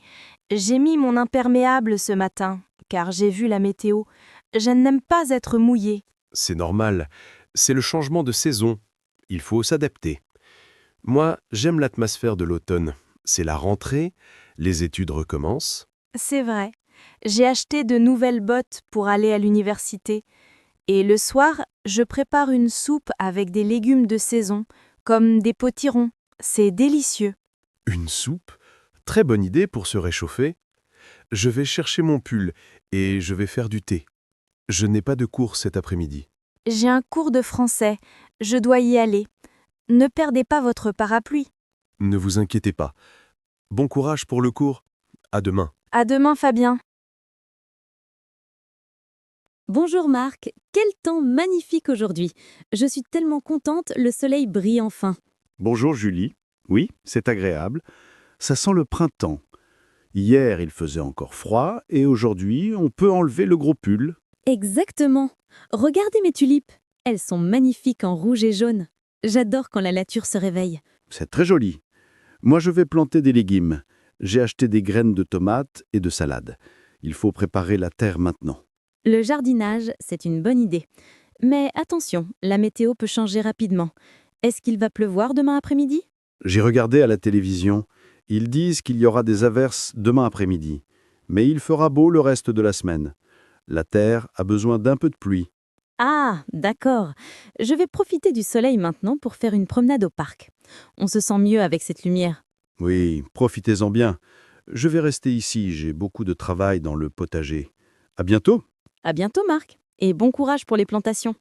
J'ai mis mon imperméable ce matin, car j'ai vu la météo. Je n'aime pas être mouillée. C'est normal, c'est le changement de saison. Il faut s'adapter. Moi, j'aime l'atmosphère de l'automne. C'est la rentrée, les études recommencent. C'est vrai. J'ai acheté de nouvelles bottes pour aller à l'université. Et le soir, je prépare une soupe avec des légumes de saison, comme des potirons. C'est délicieux. Une soupe? Très bonne idée pour se réchauffer. Je vais chercher mon pull et je vais faire du thé. Je n'ai pas de cours cet après-midi. J'ai un cours de français. Je dois y aller. Ne perdez pas votre parapluie. Ne vous inquiétez pas. Bon courage pour le cours. À demain. À demain, Fabien. Bonjour Marc, quel temps magnifique aujourd'hui. Je suis tellement contente, le soleil brille enfin. Bonjour Julie. Oui, c'est agréable. Ça sent le printemps. Hier, il faisait encore froid et aujourd'hui, on peut enlever le gros pull. Exactement. Regardez mes tulipes. Elles sont magnifiques en rouge et jaune. J'adore quand la nature se réveille. C'est très joli. Moi, je vais planter des légumes. J'ai acheté des graines de tomates et de salade. Il faut préparer la terre maintenant. Le jardinage, c'est une bonne idée. Mais attention, la météo peut changer rapidement. Est-ce qu'il va pleuvoir demain après-midi? J'ai regardé à la télévision. Ils disent qu'il y aura des averses demain après-midi. Mais il fera beau le reste de la semaine. La terre a besoin d'un peu de pluie. Ah, d'accord. Je vais profiter du soleil maintenant pour faire une promenade au parc. On se sent mieux avec cette lumière. Oui, profitez-en bien. Je vais rester ici, j'ai beaucoup de travail dans le potager. À bientôt. À bientôt, Marc. Et bon courage pour les plantations.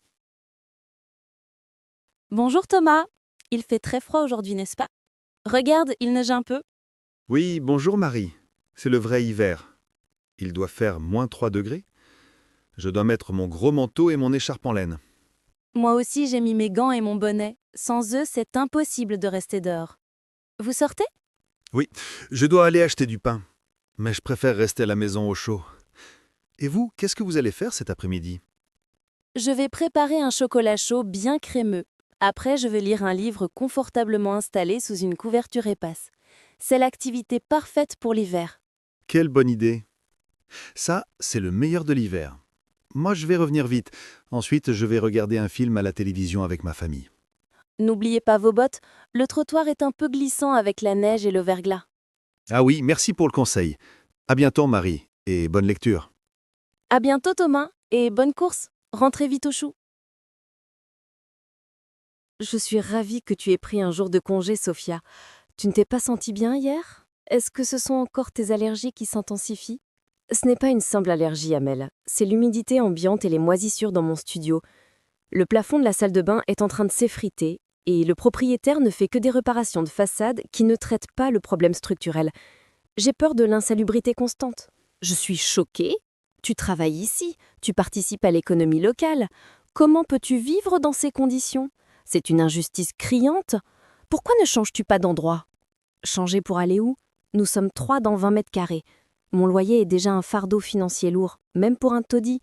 Bonjour Thomas. Il fait très froid aujourd'hui, n'est-ce pas? Regarde, il neige un peu. Oui, bonjour Marie. C'est le vrai hiver. Il doit faire -3 degrés. Je dois mettre mon gros manteau et mon écharpe en laine. Moi aussi, j'ai mis mes gants et mon bonnet. Sans eux, c'est impossible de rester dehors. Vous sortez? Oui, je dois aller acheter du pain. Mais je préfère rester à la maison au chaud. Et vous, qu'est-ce que vous allez faire cet après-midi? Je vais préparer un chocolat chaud bien crémeux. Après, je vais lire un livre confortablement installé sous une couverture épaisse. C'est l'activité parfaite pour l'hiver. Quelle bonne idée. Ça, c'est le meilleur de l'hiver. Moi, je vais revenir vite. Ensuite, je vais regarder un film à la télévision avec ma famille. N'oubliez pas vos bottes, le trottoir est un peu glissant avec la neige et le verglas. Ah oui, merci pour le conseil. À bientôt, Marie, et bonne lecture. À bientôt Thomas, et bonne course. Rentrez vite au chou. Je suis ravie que tu aies pris un jour de congé, Sophia. Tu ne t'es pas sentie bien hier? Est-ce que ce sont encore tes allergies qui s'intensifient? Ce n'est pas une simple allergie, Amel. C'est l'humidité ambiante et les moisissures dans mon studio. Le plafond de la salle de bain est en train de s'effriter et le propriétaire ne fait que des réparations de façade qui ne traitent pas le problème structurel. J'ai peur de l'insalubrité constante. Je suis choquée. Tu travailles ici, tu participes à l'économie locale. Comment peux-tu vivre dans ces conditions? C'est une injustice criante. Pourquoi ne changes-tu pas d'endroit? Changer pour aller où? Nous sommes 3 dans 20 mètres carrés. Mon loyer est déjà un fardeau financier lourd, même pour un taudis.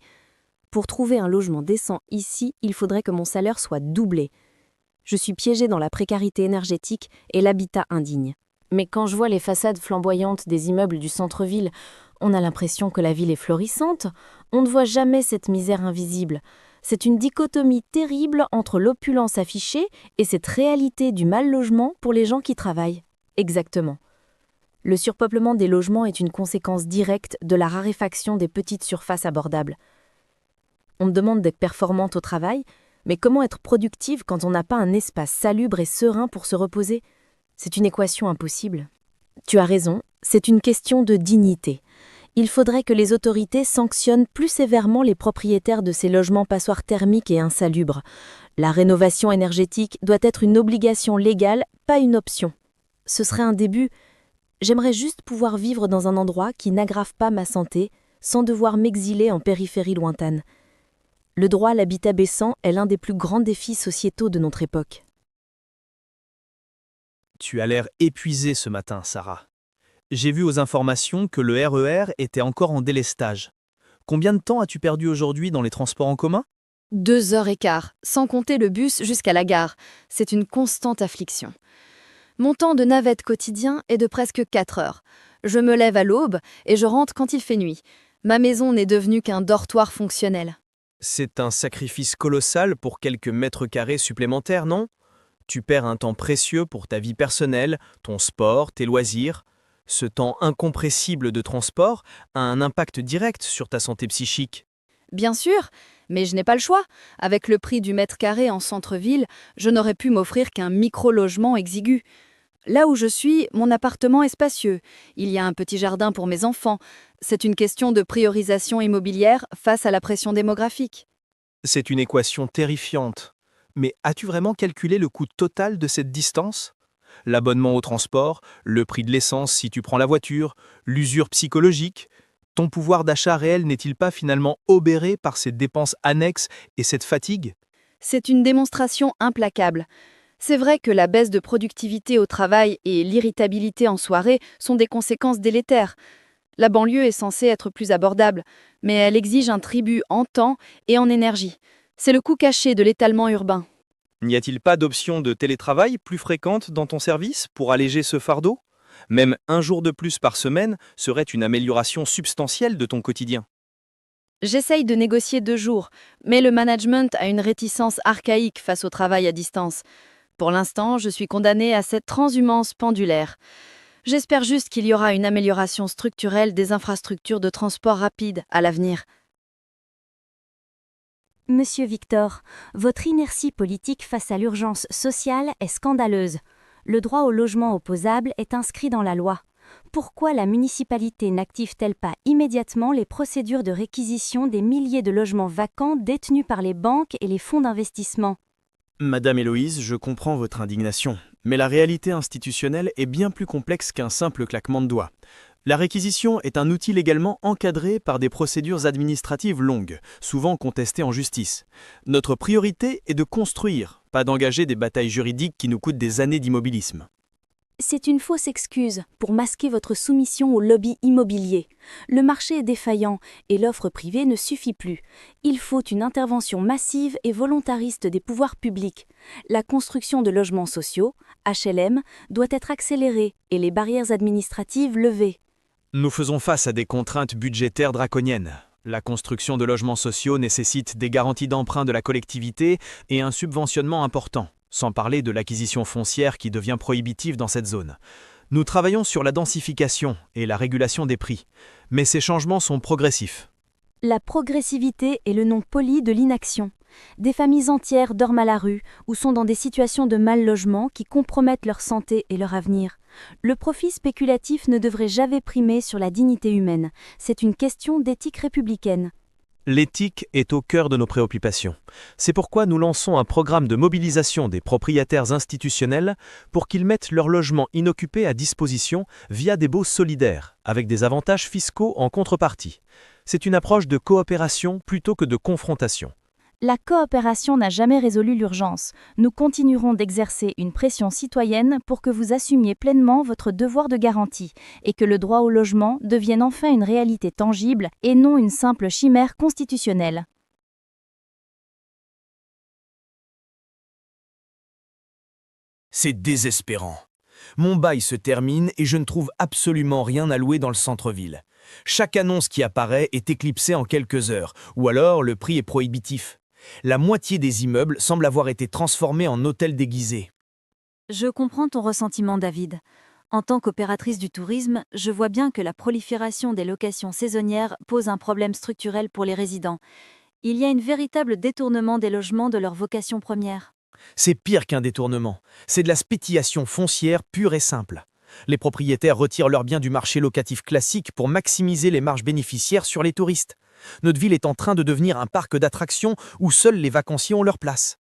Pour trouver un logement décent ici, il faudrait que mon salaire soit doublé. Je suis piégée dans la précarité énergétique et l'habitat indigne. Mais quand je vois les façades flamboyantes des immeubles du centre-ville, on a l'impression que la ville est florissante. On ne voit jamais cette misère invisible. C'est une dichotomie terrible entre l'opulence affichée et cette réalité du mal-logement pour les gens qui travaillent. Exactement. Le surpeuplement des logements est une conséquence directe de la raréfaction des petites surfaces abordables. On me demande d'être performante au travail, mais comment être productive quand on n'a pas un espace salubre et serein pour se reposer? C'est une équation impossible. Tu as raison, c'est une question de dignité. Il faudrait que les autorités sanctionnent plus sévèrement les propriétaires de ces logements passoires thermiques et insalubres. La rénovation énergétique doit être une obligation légale, pas une option. Ce serait un début. J'aimerais juste pouvoir vivre dans un endroit qui n'aggrave pas ma santé, sans devoir m'exiler en périphérie lointaine. Le droit à l'habitat décent est l'un des plus grands défis sociétaux de notre époque. Tu as l'air épuisée ce matin, Sarah. J'ai vu aux informations que le RER était encore en délestage. Combien de temps as-tu perdu aujourd'hui dans les transports en commun? 2h15, sans compter le bus jusqu'à la gare. C'est une constante affliction. Mon temps de navette quotidien est de presque 4 heures. Je me lève à l'aube et je rentre quand il fait nuit. Ma maison n'est devenue qu'un dortoir fonctionnel. C'est un sacrifice colossal pour quelques mètres carrés supplémentaires, non? Tu perds un temps précieux pour ta vie personnelle, ton sport, tes loisirs. Ce temps incompressible de transport a un impact direct sur ta santé psychique. Bien sûr, mais je n'ai pas le choix. Avec le prix du mètre carré en centre-ville, je n'aurais pu m'offrir qu'un micro-logement exigu. Là où je suis, mon appartement est spacieux. Il y a un petit jardin pour mes enfants. C'est une question de priorisation immobilière face à la pression démographique. C'est une équation terrifiante. Mais as-tu vraiment calculé le coût total de cette distance? L'abonnement au transport, le prix de l'essence si tu prends la voiture, l'usure psychologique. Ton pouvoir d'achat réel n'est-il pas finalement obéré par ces dépenses annexes et cette fatigue? C'est une démonstration implacable. C'est vrai que la baisse de productivité au travail et l'irritabilité en soirée sont des conséquences délétères. La banlieue est censée être plus abordable, mais elle exige un tribut en temps et en énergie. C'est le coût caché de l'étalement urbain. N'y a-t-il pas d'option de télétravail plus fréquente dans ton service pour alléger ce fardeau? Même un jour de plus par semaine serait une amélioration substantielle de ton quotidien. J'essaye de négocier 2 jours, mais le management a une réticence archaïque face au travail à distance. Pour l'instant, je suis condamnée à cette transhumance pendulaire. J'espère juste qu'il y aura une amélioration structurelle des infrastructures de transport rapide à l'avenir. Monsieur Victor, votre inertie politique face à l'urgence sociale est scandaleuse. Le droit au logement opposable est inscrit dans la loi. Pourquoi la municipalité n'active-t-elle pas immédiatement les procédures de réquisition des milliers de logements vacants détenus par les banques et les fonds d'investissement? Madame Héloïse, je comprends votre indignation, mais la réalité institutionnelle est bien plus complexe qu'un simple claquement de doigts. La réquisition est un outil légalement encadré par des procédures administratives longues, souvent contestées en justice. Notre priorité est de construire, pas d'engager des batailles juridiques qui nous coûtent des années d'immobilisme. C'est une fausse excuse pour masquer votre soumission au lobby immobilier. Le marché est défaillant et l'offre privée ne suffit plus. Il faut une intervention massive et volontariste des pouvoirs publics. La construction de logements sociaux, HLM, doit être accélérée et les barrières administratives levées. Nous faisons face à des contraintes budgétaires draconiennes. La construction de logements sociaux nécessite des garanties d'emprunt de la collectivité et un subventionnement important, sans parler de l'acquisition foncière qui devient prohibitive dans cette zone. Nous travaillons sur la densification et la régulation des prix, mais ces changements sont progressifs. La progressivité est le nom poli de l'inaction. Des familles entières dorment à la rue ou sont dans des situations de mal-logement qui compromettent leur santé et leur avenir. Le profit spéculatif ne devrait jamais primer sur la dignité humaine. C'est une question d'éthique républicaine. L'éthique est au cœur de nos préoccupations. C'est pourquoi nous lançons un programme de mobilisation des propriétaires institutionnels pour qu'ils mettent leur logement inoccupé à disposition via des baux solidaires, avec des avantages fiscaux en contrepartie. C'est une approche de coopération plutôt que de confrontation. La coopération n'a jamais résolu l'urgence. Nous continuerons d'exercer une pression citoyenne pour que vous assumiez pleinement votre devoir de garantie et que le droit au logement devienne enfin une réalité tangible et non une simple chimère constitutionnelle. C'est désespérant. Mon bail se termine et je ne trouve absolument rien à louer dans le centre-ville. Chaque annonce qui apparaît est éclipsée en quelques heures, ou alors le prix est prohibitif. La moitié des immeubles semblent avoir été transformés en hôtels déguisés. Je comprends ton ressentiment, David. En tant qu'opératrice du tourisme, je vois bien que la prolifération des locations saisonnières pose un problème structurel pour les résidents. Il y a un véritable détournement des logements de leur vocation première. C'est pire qu'un détournement. C'est de la spéculation foncière pure et simple. Les propriétaires retirent leurs biens du marché locatif classique pour maximiser les marges bénéficiaires sur les touristes. Notre ville est en train de devenir un parc d'attractions où seuls les vacanciers ont leur place.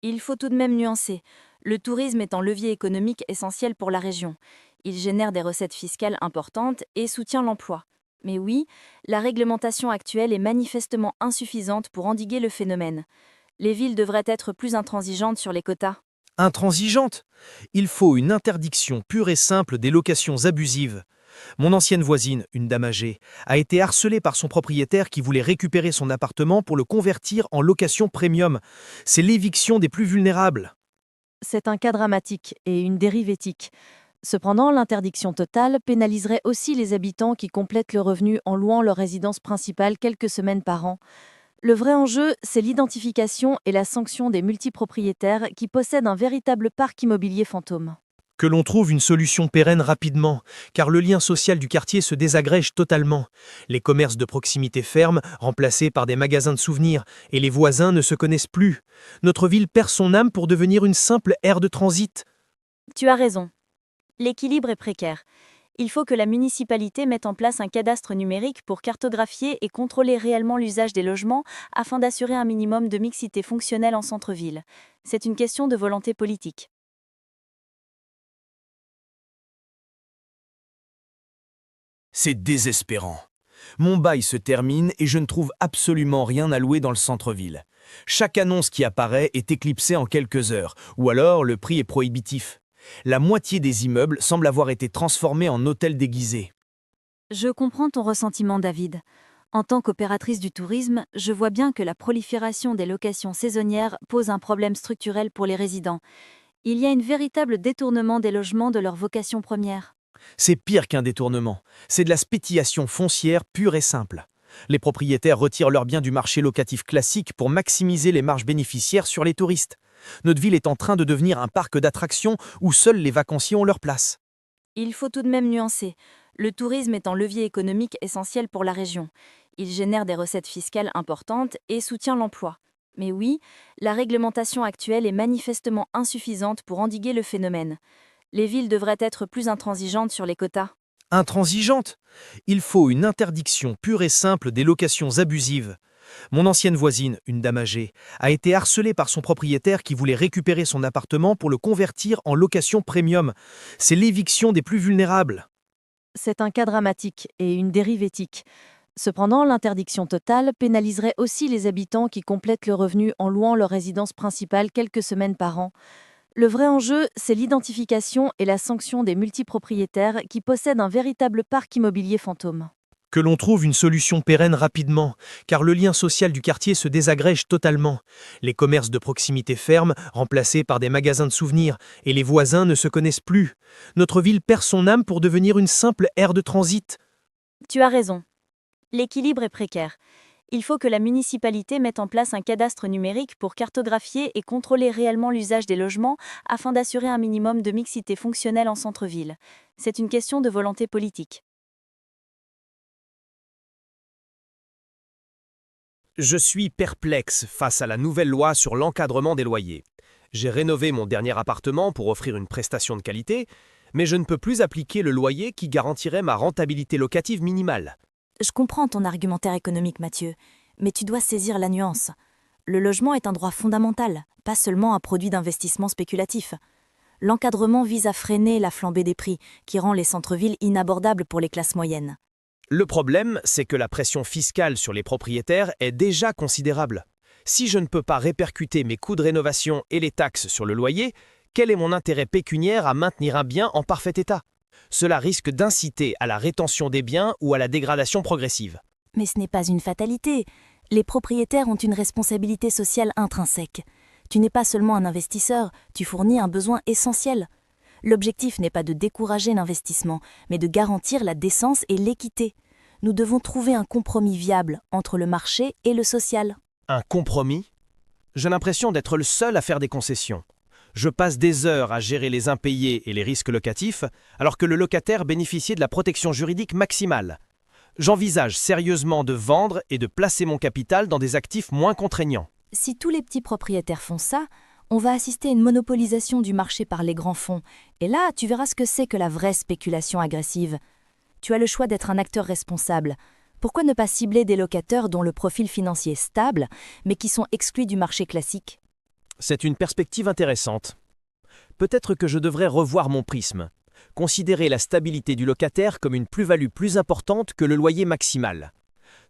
Il faut tout de même nuancer. Le tourisme est un levier économique essentiel pour la région. Il génère des recettes fiscales importantes et soutient l'emploi. Mais oui, la réglementation actuelle est manifestement insuffisante pour endiguer le phénomène. Les villes devraient être plus intransigeantes sur les quotas. Intransigeante ? Il faut une interdiction pure et simple des locations abusives. Mon ancienne voisine, une dame âgée, a été harcelée par son propriétaire qui voulait récupérer son appartement pour le convertir en location premium. C'est l'éviction des plus vulnérables. C'est un cas dramatique et une dérive éthique. Cependant, l'interdiction totale pénaliserait aussi les habitants qui complètent le revenu en louant leur résidence principale quelques semaines par an. Le vrai enjeu, c'est l'identification et la sanction des multipropriétaires qui possèdent un véritable parc immobilier fantôme. Que l'on trouve une solution pérenne rapidement, car le lien social du quartier se désagrège totalement. Les commerces de proximité ferment, remplacés par des magasins de souvenirs, et les voisins ne se connaissent plus. Notre ville perd son âme pour devenir une simple aire de transit. Tu as raison. L'équilibre est précaire. Il faut que la municipalité mette en place un cadastre numérique pour cartographier et contrôler réellement l'usage des logements afin d'assurer un minimum de mixité fonctionnelle en centre-ville. C'est une question de volonté politique. C'est désespérant. Mon bail se termine et je ne trouve absolument rien à louer dans le centre-ville. Chaque annonce qui apparaît est éclipsée en quelques heures, ou alors le prix est prohibitif. La moitié des immeubles semblent avoir été transformés en hôtels déguisés. Je comprends ton ressentiment, David. En tant qu'opératrice du tourisme, je vois bien que la prolifération des locations saisonnières pose un problème structurel pour les résidents. Il y a un véritable détournement des logements de leur vocation première. C'est pire qu'un détournement. C'est de la spéculation foncière pure et simple. Les propriétaires retirent leurs biens du marché locatif classique pour maximiser les marges bénéficiaires sur les touristes. Notre ville est en train de devenir un parc d'attractions où seuls les vacanciers ont leur place. Il faut tout de même nuancer. Le tourisme est un levier économique essentiel pour la région. Il génère des recettes fiscales importantes et soutient l'emploi. Mais oui, la réglementation actuelle est manifestement insuffisante pour endiguer le phénomène. Les villes devraient être plus intransigeantes sur les quotas. Intransigeante ? Il faut une interdiction pure et simple des locations abusives. Mon ancienne voisine, une dame âgée, a été harcelée par son propriétaire qui voulait récupérer son appartement pour le convertir en location premium. C'est l'éviction des plus vulnérables. C'est un cas dramatique et une dérive éthique. Cependant, l'interdiction totale pénaliserait aussi les habitants qui complètent le revenu en louant leur résidence principale quelques semaines par an. Le vrai enjeu, c'est l'identification et la sanction des multipropriétaires qui possèdent un véritable parc immobilier fantôme. Que l'on trouve une solution pérenne rapidement, car le lien social du quartier se désagrège totalement. Les commerces de proximité ferment, remplacés par des magasins de souvenirs, et les voisins ne se connaissent plus. Notre ville perd son âme pour devenir une simple aire de transit. Tu as raison. L'équilibre est précaire. Il faut que la municipalité mette en place un cadastre numérique pour cartographier et contrôler réellement l'usage des logements afin d'assurer un minimum de mixité fonctionnelle en centre-ville. C'est une question de volonté politique. Je suis perplexe face à la nouvelle loi sur l'encadrement des loyers. J'ai rénové mon dernier appartement pour offrir une prestation de qualité, mais je ne peux plus appliquer le loyer qui garantirait ma rentabilité locative minimale. Je comprends ton argumentaire économique, Mathieu, mais tu dois saisir la nuance. Le logement est un droit fondamental, pas seulement un produit d'investissement spéculatif. L'encadrement vise à freiner la flambée des prix, qui rend les centres-villes inabordables pour les classes moyennes. Le problème, c'est que la pression fiscale sur les propriétaires est déjà considérable. Si je ne peux pas répercuter mes coûts de rénovation et les taxes sur le loyer, quel est mon intérêt pécuniaire à maintenir un bien en parfait état ? Cela risque d'inciter à la rétention des biens ou à la dégradation progressive. Mais ce n'est pas une fatalité. Les propriétaires ont une responsabilité sociale intrinsèque. Tu n'es pas seulement un investisseur, tu fournis un besoin essentiel. L'objectif n'est pas de décourager l'investissement, mais de garantir la décence et l'équité. Nous devons trouver un compromis viable entre le marché et le social. Un compromis ? J'ai l'impression d'être le seul à faire des concessions. Je passe des heures à gérer les impayés et les risques locatifs, alors que le locataire bénéficiait de la protection juridique maximale. J'envisage sérieusement de vendre et de placer mon capital dans des actifs moins contraignants. Si tous les petits propriétaires font ça, on va assister à une monopolisation du marché par les grands fonds. Et là, tu verras ce que c'est que la vraie spéculation agressive. Tu as le choix d'être un acteur responsable. Pourquoi ne pas cibler des locataires dont le profil financier est stable, mais qui sont exclus du marché classique ? C'est une perspective intéressante. Peut-être que je devrais revoir mon prisme. Considérer la stabilité du locataire comme une plus-value plus importante que le loyer maximal.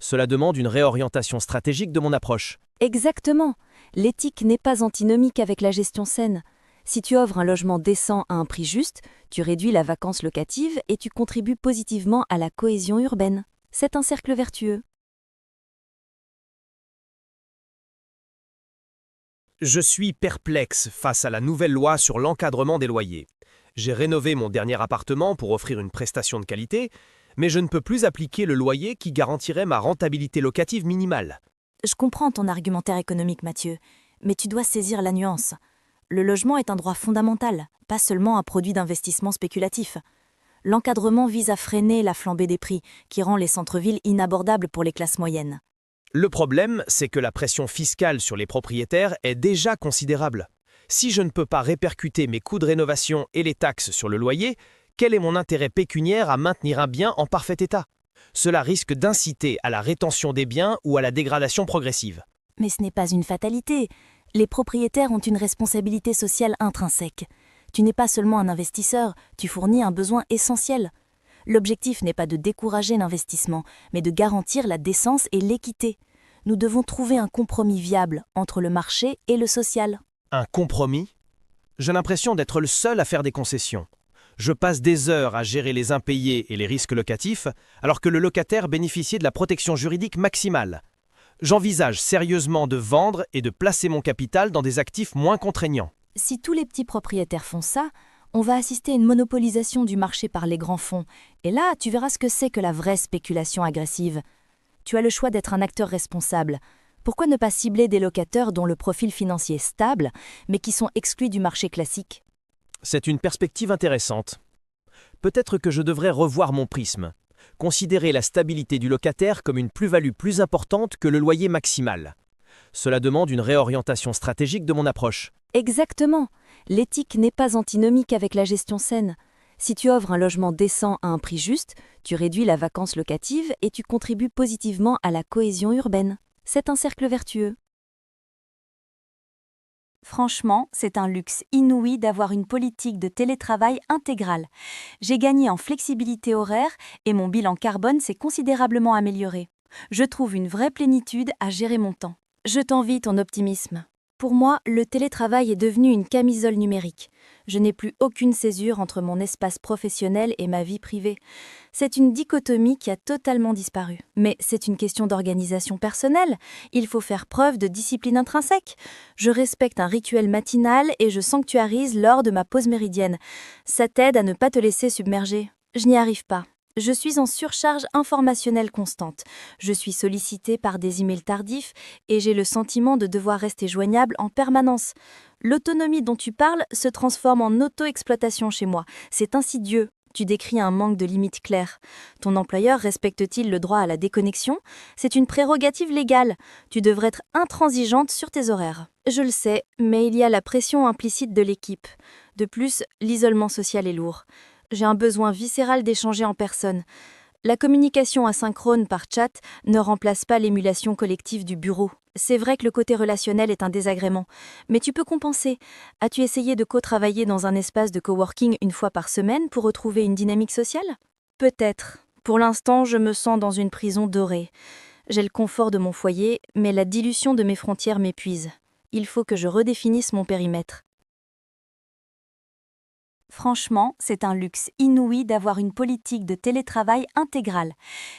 Cela demande une réorientation stratégique de mon approche. Exactement. L'éthique n'est pas antinomique avec la gestion saine. Si tu offres un logement décent à un prix juste, tu réduis la vacance locative et tu contribues positivement à la cohésion urbaine. C'est un cercle vertueux. Je suis perplexe face à la nouvelle loi sur l'encadrement des loyers. J'ai rénové mon dernier appartement pour offrir une prestation de qualité, mais je ne peux plus appliquer le loyer qui garantirait ma rentabilité locative minimale. Je comprends ton argumentaire économique, Mathieu, mais tu dois saisir la nuance. Le logement est un droit fondamental, pas seulement un produit d'investissement spéculatif. L'encadrement vise à freiner la flambée des prix, qui rend les centres-villes inabordables pour les classes moyennes. Le problème, c'est que la pression fiscale sur les propriétaires est déjà considérable. Si je ne peux pas répercuter mes coûts de rénovation et les taxes sur le loyer, quel est mon intérêt pécuniaire à maintenir un bien en parfait état ? Cela risque d'inciter à la rétention des biens ou à la dégradation progressive. Mais ce n'est pas une fatalité. Les propriétaires ont une responsabilité sociale intrinsèque. Tu n'es pas seulement un investisseur, tu fournis un besoin essentiel. L'objectif n'est pas de décourager l'investissement, mais de garantir la décence et l'équité. Nous devons trouver un compromis viable entre le marché et le social. Un compromis ? J'ai l'impression d'être le seul à faire des concessions. Je passe des heures à gérer les impayés et les risques locatifs, alors que le locataire bénéficiait de la protection juridique maximale. J'envisage sérieusement de vendre et de placer mon capital dans des actifs moins contraignants. Si tous les petits propriétaires font ça, on va assister à une monopolisation du marché par les grands fonds. Et là, tu verras ce que c'est que la vraie spéculation agressive. Tu as le choix d'être un acteur responsable. Pourquoi ne pas cibler des locataires dont le profil financier est stable, mais qui sont exclus du marché classique ? C'est une perspective intéressante. Peut-être que je devrais revoir mon prisme. Considérer la stabilité du locataire comme une plus-value plus importante que le loyer maximal. Cela demande une réorientation stratégique de mon approche. Exactement. L'éthique n'est pas antinomique avec la gestion saine. Si tu offres un logement décent à un prix juste, tu réduis la vacance locative et tu contribues positivement à la cohésion urbaine. C'est un cercle vertueux. Franchement, c'est un luxe inouï d'avoir une politique de télétravail intégrale. J'ai gagné en flexibilité horaire et mon bilan carbone s'est considérablement amélioré. Je trouve une vraie plénitude à gérer mon temps. Je t'envie ton optimisme. Pour moi, le télétravail est devenu une camisole numérique. Je n'ai plus aucune césure entre mon espace professionnel et ma vie privée. C'est une dichotomie qui a totalement disparu. Mais c'est une question d'organisation personnelle. Il faut faire preuve de discipline intrinsèque. Je respecte un rituel matinal et je sanctuarise lors de ma pause méridienne. Ça t'aide à ne pas te laisser submerger. Je n'y arrive pas. Je suis en surcharge informationnelle constante. Je suis sollicitée par des emails tardifs et j'ai le sentiment de devoir rester joignable en permanence. L'autonomie dont tu parles se transforme en auto-exploitation chez moi. C'est insidieux. Tu décris un manque de limites claires. Ton employeur respecte-t-il le droit à la déconnexion? C'est une prérogative légale. Tu devrais être intransigeante sur tes horaires. Je le sais, mais il y a la pression implicite de l'équipe. De plus, l'isolement social est lourd. J'ai un besoin viscéral d'échanger en personne. La communication asynchrone par chat ne remplace pas l'émulation collective du bureau. C'est vrai que le côté relationnel est un désagrément, mais tu peux compenser. As-tu essayé de co-travailler dans un espace de coworking une fois par semaine pour retrouver une dynamique sociale? Peut-être. Pour l'instant, je me sens dans une prison dorée. J'ai le confort de mon foyer, mais la dilution de mes frontières m'épuise. Il faut que je redéfinisse mon périmètre. Franchement, c'est un luxe inouï d'avoir une politique de télétravail intégrale.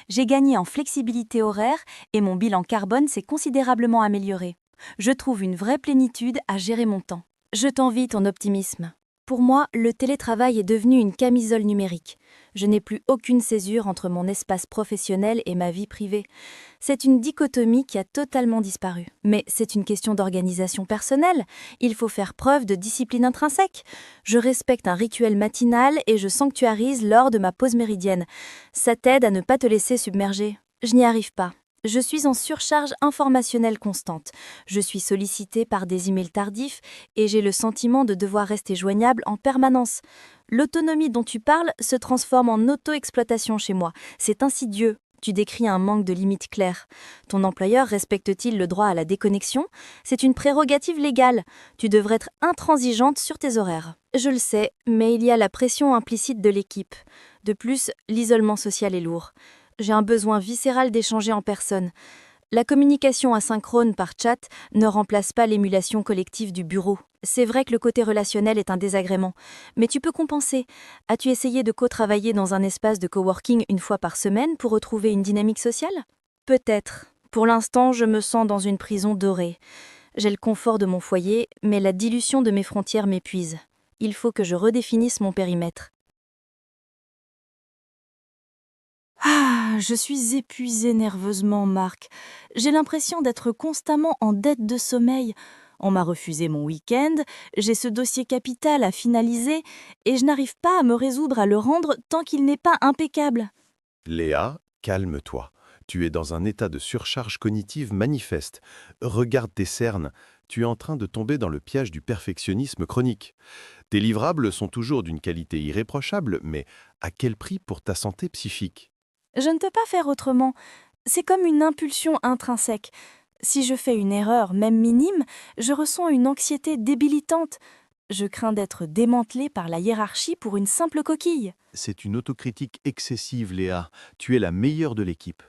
J'ai gagné en flexibilité horaire et mon bilan carbone s'est considérablement amélioré. Je trouve une vraie plénitude à gérer mon temps. Je t'envie ton optimisme. Pour moi, le télétravail est devenu une camisole numérique. Je n'ai plus aucune césure entre mon espace professionnel et ma vie privée. C'est une dichotomie qui a totalement disparu. Mais c'est une question d'organisation personnelle. Il faut faire preuve de discipline intrinsèque. Je respecte un rituel matinal et je sanctuarise lors de ma pause méridienne. Ça t'aide à ne pas te laisser submerger. Je n'y arrive pas. Je suis en surcharge informationnelle constante. Je suis sollicitée par des emails tardifs et j'ai le sentiment de devoir rester joignable en permanence. L'autonomie dont tu parles se transforme en auto-exploitation chez moi. C'est insidieux. Tu décris un manque de limites claires. Ton employeur respecte-t-il le droit à la déconnexion? C'est une prérogative légale. Tu devrais être intransigeante sur tes horaires. Je le sais, mais il y a la pression implicite de l'équipe. De plus, l'isolement social est lourd. J'ai un besoin viscéral d'échanger en personne. La communication asynchrone par chat ne remplace pas l'émulation collective du bureau. C'est vrai que le côté relationnel est un désagrément, mais tu peux compenser. As-tu essayé de co-travailler dans un espace de coworking une fois par semaine pour retrouver une dynamique sociale? Peut-être. Pour l'instant, je me sens dans une prison dorée. J'ai le confort de mon foyer, mais la dilution de mes frontières m'épuise. Il faut que je redéfinisse mon périmètre. Ah, je suis épuisée nerveusement, Marc. J'ai l'impression d'être constamment en dette de sommeil. On m'a refusé mon week-end, j'ai ce dossier capital à finaliser et je n'arrive pas à me résoudre à le rendre tant qu'il n'est pas impeccable. Léa, calme-toi. Tu es dans un état de surcharge cognitive manifeste. Regarde tes cernes. Tu es en train de tomber dans le piège du perfectionnisme chronique. Tes livrables sont toujours d'une qualité irréprochable, mais à quel prix pour ta santé psychique? Je ne peux pas faire autrement. C'est comme une impulsion intrinsèque. Si je fais une erreur, même minime, je ressens une anxiété débilitante. Je crains d'être démantelée par la hiérarchie pour une simple coquille. C'est une autocritique excessive, Léa. Tu es la meilleure de l'équipe.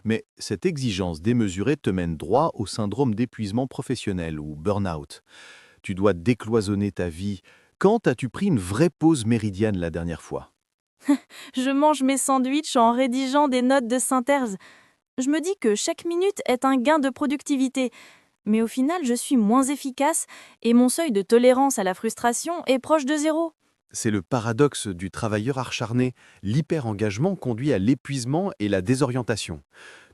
Mais cette exigence démesurée te mène droit au syndrome d'épuisement professionnel ou burn-out. Tu dois décloisonner ta vie. Quand as-tu pris une vraie pause méridienne la dernière fois? Je mange mes sandwichs en rédigeant des notes de synthèse. Je me dis que chaque minute est un gain de productivité. Mais au final, je suis moins efficace et mon seuil de tolérance à la frustration est proche de zéro. C'est le paradoxe du travailleur acharné. L'hyper-engagement conduit à l'épuisement et la désorientation.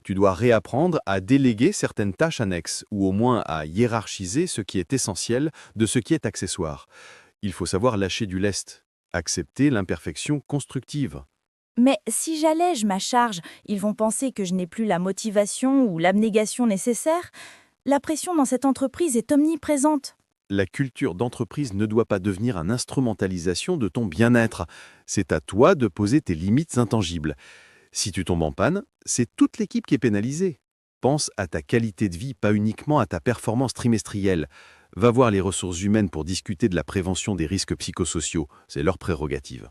Tu dois réapprendre à déléguer certaines tâches annexes ou au moins à hiérarchiser ce qui est essentiel de ce qui est accessoire. Il faut savoir lâcher du lest. Accepter l'imperfection constructive. Mais si j'allège ma charge, ils vont penser que je n'ai plus la motivation ou l'abnégation nécessaire. La pression dans cette entreprise est omniprésente. La culture d'entreprise ne doit pas devenir une instrumentalisation de ton bien-être. C'est à toi de poser tes limites intangibles. Si tu tombes en panne, c'est toute l'équipe qui est pénalisée. Pense à ta qualité de vie, pas uniquement à ta performance trimestrielle. Va voir les ressources humaines pour discuter de la prévention des risques psychosociaux. C'est leur prérogative.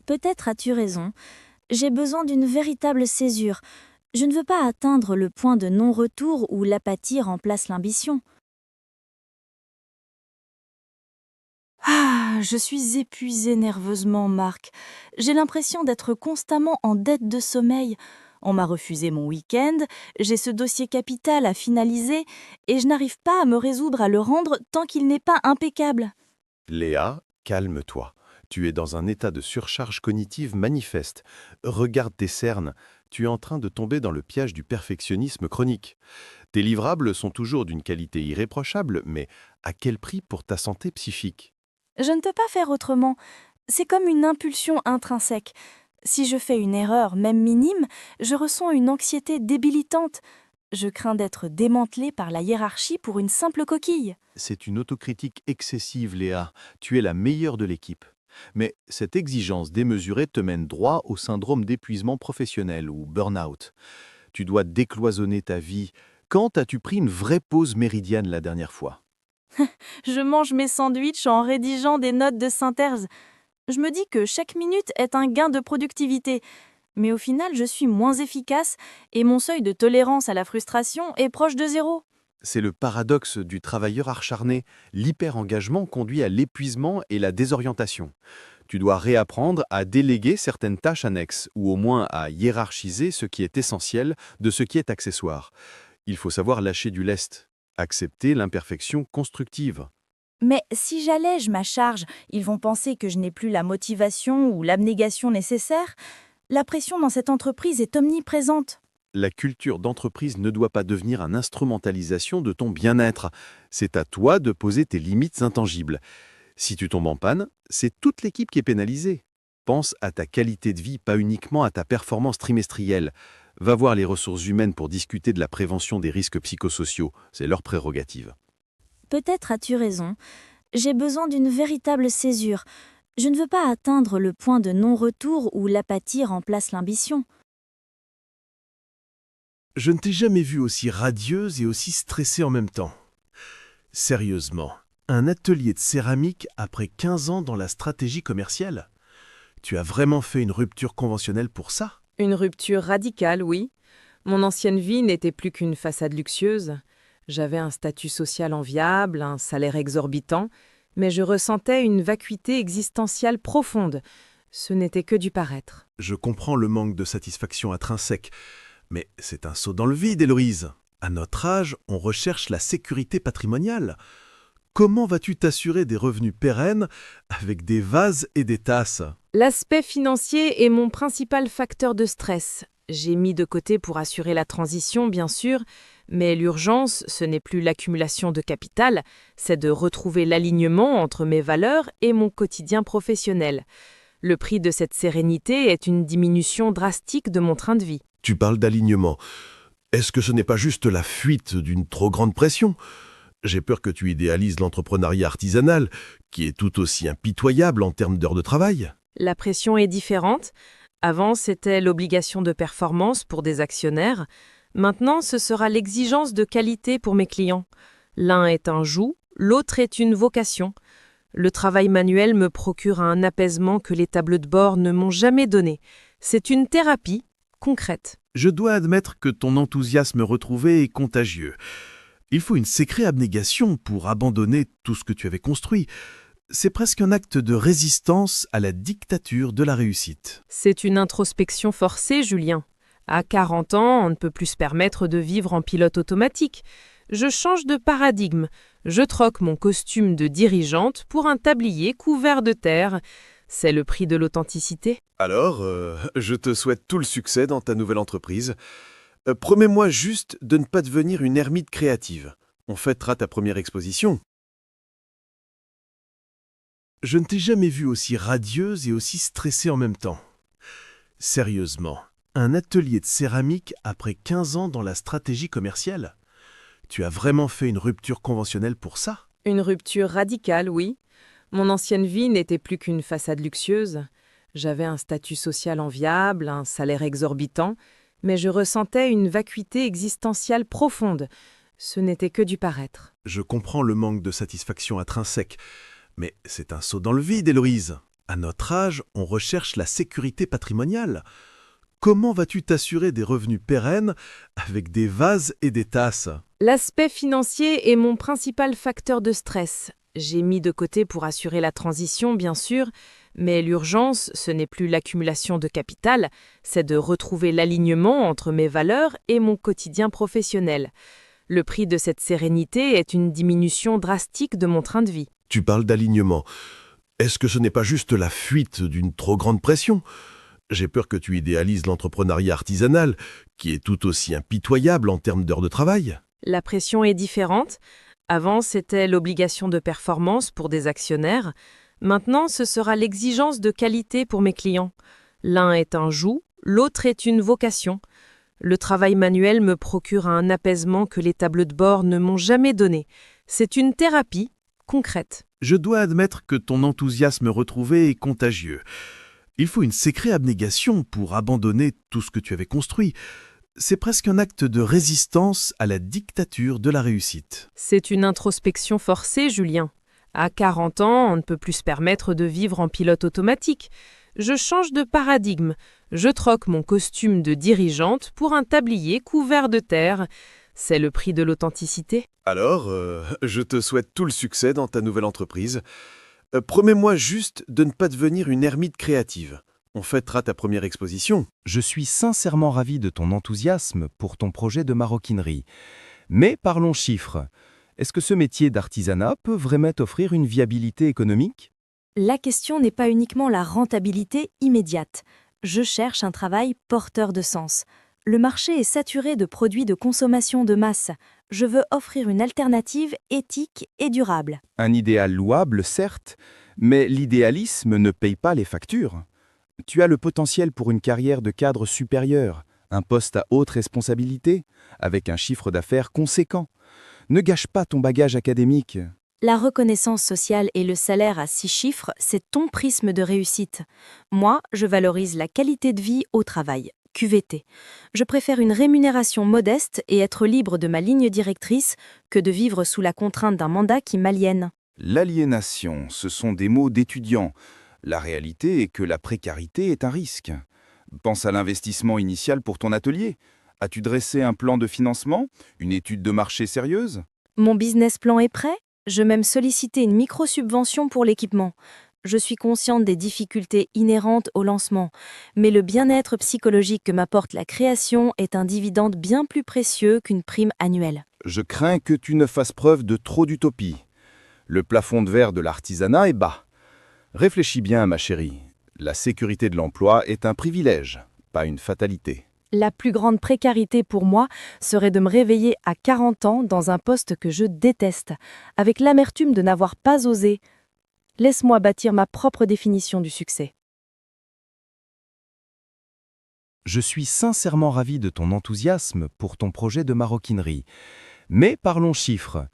Peut-être as-tu raison. J'ai besoin d'une véritable césure. Je ne veux pas atteindre le point de non-retour où l'apathie remplace l'ambition. Ah, je suis épuisée nerveusement, Marc. J'ai l'impression d'être constamment en dette de sommeil. On m'a refusé mon week-end, j'ai ce dossier capital à finaliser et je n'arrive pas à me résoudre à le rendre tant qu'il n'est pas impeccable. Léa, calme-toi. Tu es dans un état de surcharge cognitive manifeste. Regarde tes cernes, tu es en train de tomber dans le piège du perfectionnisme chronique. Tes livrables sont toujours d'une qualité irréprochable, mais à quel prix pour ta santé psychique? Je ne peux pas faire autrement. C'est comme une impulsion intrinsèque. Si je fais une erreur, même minime, je ressens une anxiété débilitante. Je crains d'être démantelée par la hiérarchie pour une simple coquille. C'est une autocritique excessive, Léa. Tu es la meilleure de l'équipe. Mais cette exigence démesurée te mène droit au syndrome d'épuisement professionnel ou burn-out. Tu dois décloisonner ta vie. Quand as-tu pris une vraie pause méridienne la dernière fois? Je mange mes sandwichs en rédigeant des notes de synthèse. Je me dis que chaque minute est un gain de productivité. Mais au final, je suis moins efficace et mon seuil de tolérance à la frustration est proche de zéro. C'est le paradoxe du travailleur acharné. L'hyper-engagement conduit à l'épuisement et la désorientation. Tu dois réapprendre à déléguer certaines tâches annexes, ou au moins à hiérarchiser ce qui est essentiel de ce qui est accessoire. Il faut savoir lâcher du lest, accepter l'imperfection constructive. Mais si j'allège ma charge, ils vont penser que je n'ai plus la motivation ou l'abnégation nécessaire. La pression dans cette entreprise est omniprésente. La culture d'entreprise ne doit pas devenir une instrumentalisation de ton bien-être. C'est à toi de poser tes limites intangibles. Si tu tombes en panne, c'est toute l'équipe qui est pénalisée. Pense à ta qualité de vie, pas uniquement à ta performance trimestrielle. Va voir les ressources humaines pour discuter de la prévention des risques psychosociaux. C'est leur prérogative. Peut-être as-tu raison. J'ai besoin d'une véritable césure. Je ne veux pas atteindre le point de non-retour où l'apathie remplace l'ambition. Je ne t'ai jamais vue aussi radieuse et aussi stressée en même temps. Sérieusement, un atelier de céramique après 15 ans dans la stratégie commerciale? Tu as vraiment fait une rupture conventionnelle pour ça? Une rupture radicale, oui. Mon ancienne vie n'était plus qu'une façade luxueuse. J'avais un statut social enviable, un salaire exorbitant, mais je ressentais une vacuité existentielle profonde. Ce n'était que du paraître. Je comprends le manque de satisfaction intrinsèque, mais c'est un saut dans le vide, Héloïse. À notre âge, on recherche la sécurité patrimoniale. Comment vas-tu t'assurer des revenus pérennes avec des vases et des tasses? L'aspect financier est mon principal facteur de stress. J'ai mis de côté pour assurer la transition, bien sûr, mais l'urgence, ce n'est plus l'accumulation de capital, c'est de retrouver l'alignement entre mes valeurs et mon quotidien professionnel. Le prix de cette sérénité est une diminution drastique de mon train de vie. Tu parles d'alignement. Est-ce que ce n'est pas juste la fuite d'une trop grande pression? J'ai peur que tu idéalises l'entrepreneuriat artisanal, qui est tout aussi impitoyable en termes d'heures de travail. La pression est différente. Avant, c'était l'obligation de performance pour des actionnaires. Maintenant, ce sera l'exigence de qualité pour mes clients. L'un est un joug, l'autre est une vocation. Le travail manuel me procure un apaisement que les tableaux de bord ne m'ont jamais donné. C'est une thérapie concrète. Je dois admettre que ton enthousiasme retrouvé est contagieux. Il faut une sacrée abnégation pour abandonner tout ce que tu avais construit. C'est presque un acte de résistance à la dictature de la réussite. C'est une introspection forcée, Julien. À 40 ans, on ne peut plus se permettre de vivre en pilote automatique. Je change de paradigme. Je troque mon costume de dirigeante pour un tablier couvert de terre. C'est le prix de l'authenticité. Alors, je te souhaite tout le succès dans ta nouvelle entreprise. Promets-moi juste de ne pas devenir une ermite créative. On fêtera ta première exposition. Je ne t'ai jamais vue aussi radieuse et aussi stressée en même temps. Sérieusement, un atelier de céramique après 15 ans dans la stratégie commerciale? Tu as vraiment fait une rupture conventionnelle pour ça? Une rupture radicale, oui. Mon ancienne vie n'était plus qu'une façade luxueuse. J'avais un statut social enviable, un salaire exorbitant, mais je ressentais une vacuité existentielle profonde. Ce n'était que du paraître. Je comprends le manque de satisfaction intrinsèque, mais c'est un saut dans le vide, Héloïse. À notre âge, on recherche la sécurité patrimoniale. Comment vas-tu t'assurer des revenus pérennes avec des vases et des tasses? L'aspect financier est mon principal facteur de stress. J'ai mis de côté pour assurer la transition, bien sûr, mais l'urgence, ce n'est plus l'accumulation de capital, c'est de retrouver l'alignement entre mes valeurs et mon quotidien professionnel. Le prix de cette sérénité est une diminution drastique de mon train de vie. Tu parles d'alignement. Est-ce que ce n'est pas juste la fuite d'une trop grande pression? J'ai peur que tu idéalises l'entrepreneuriat artisanal, qui est tout aussi impitoyable en termes d'heures de travail. La pression est différente. Avant, c'était l'obligation de performance pour des actionnaires. Maintenant, ce sera l'exigence de qualité pour mes clients. L'un est un joug, l'autre est une vocation. Le travail manuel me procure un apaisement que les tableaux de bord ne m'ont jamais donné. C'est une thérapie concrète. Je dois admettre que ton enthousiasme retrouvé est contagieux. Il faut une sacrée abnégation pour abandonner tout ce que tu avais construit. C'est presque un acte de résistance à la dictature de la réussite. C'est une introspection forcée, Julien. À 40 ans, on ne peut plus se permettre de vivre en pilote automatique. Je change de paradigme. Je troque mon costume de dirigeante pour un tablier couvert de terre. C'est le prix de l'authenticité. Alors, je te souhaite tout le succès dans ta nouvelle entreprise. Promets-moi juste de ne pas devenir une ermite créative. On fêtera ta première exposition. Je suis sincèrement ravi de ton enthousiasme pour ton projet de maroquinerie. Mais parlons chiffres. Est-ce que ce métier d'artisanat peut vraiment offrir une viabilité économique? La question n'est pas uniquement la rentabilité immédiate. Je cherche un travail porteur de sens. Le marché est saturé de produits de consommation de masse. Je veux offrir une alternative éthique et durable. Un idéal louable, certes, mais l'idéalisme ne paye pas les factures. Tu as le potentiel pour une carrière de cadre supérieur, un poste à haute responsabilité, avec un chiffre d'affaires conséquent. Ne gâche pas ton bagage académique. La reconnaissance sociale et le salaire à 6 chiffres, c'est ton prisme de réussite. Moi, je valorise la qualité de vie au travail. QVT. Je préfère une rémunération modeste et être libre de ma ligne directrice que de vivre sous la contrainte d'un mandat qui m'aliène. L'aliénation, ce sont des mots d'étudiants. La réalité est que la précarité est un risque. Pense à l'investissement initial pour ton atelier. As-tu dressé un plan de financement? Une étude de marché sérieuse? Mon business plan est prêt? Je même sollicité une micro-subvention pour l'équipement. Je suis consciente des difficultés inhérentes au lancement, mais le bien-être psychologique que m'apporte la création est un dividende bien plus précieux qu'une prime annuelle. Je crains que tu ne fasses preuve de trop d'utopie. Le plafond de verre de l'artisanat est bas. Réfléchis bien, ma chérie. La sécurité de l'emploi est un privilège, pas une fatalité. La plus grande précarité pour moi serait de me réveiller à 40 ans dans un poste que je déteste, avec l'amertume de n'avoir pas osé. Laisse-moi bâtir ma propre définition du succès. Je suis sincèrement ravi de ton enthousiasme pour ton projet de maroquinerie. Mais parlons chiffres.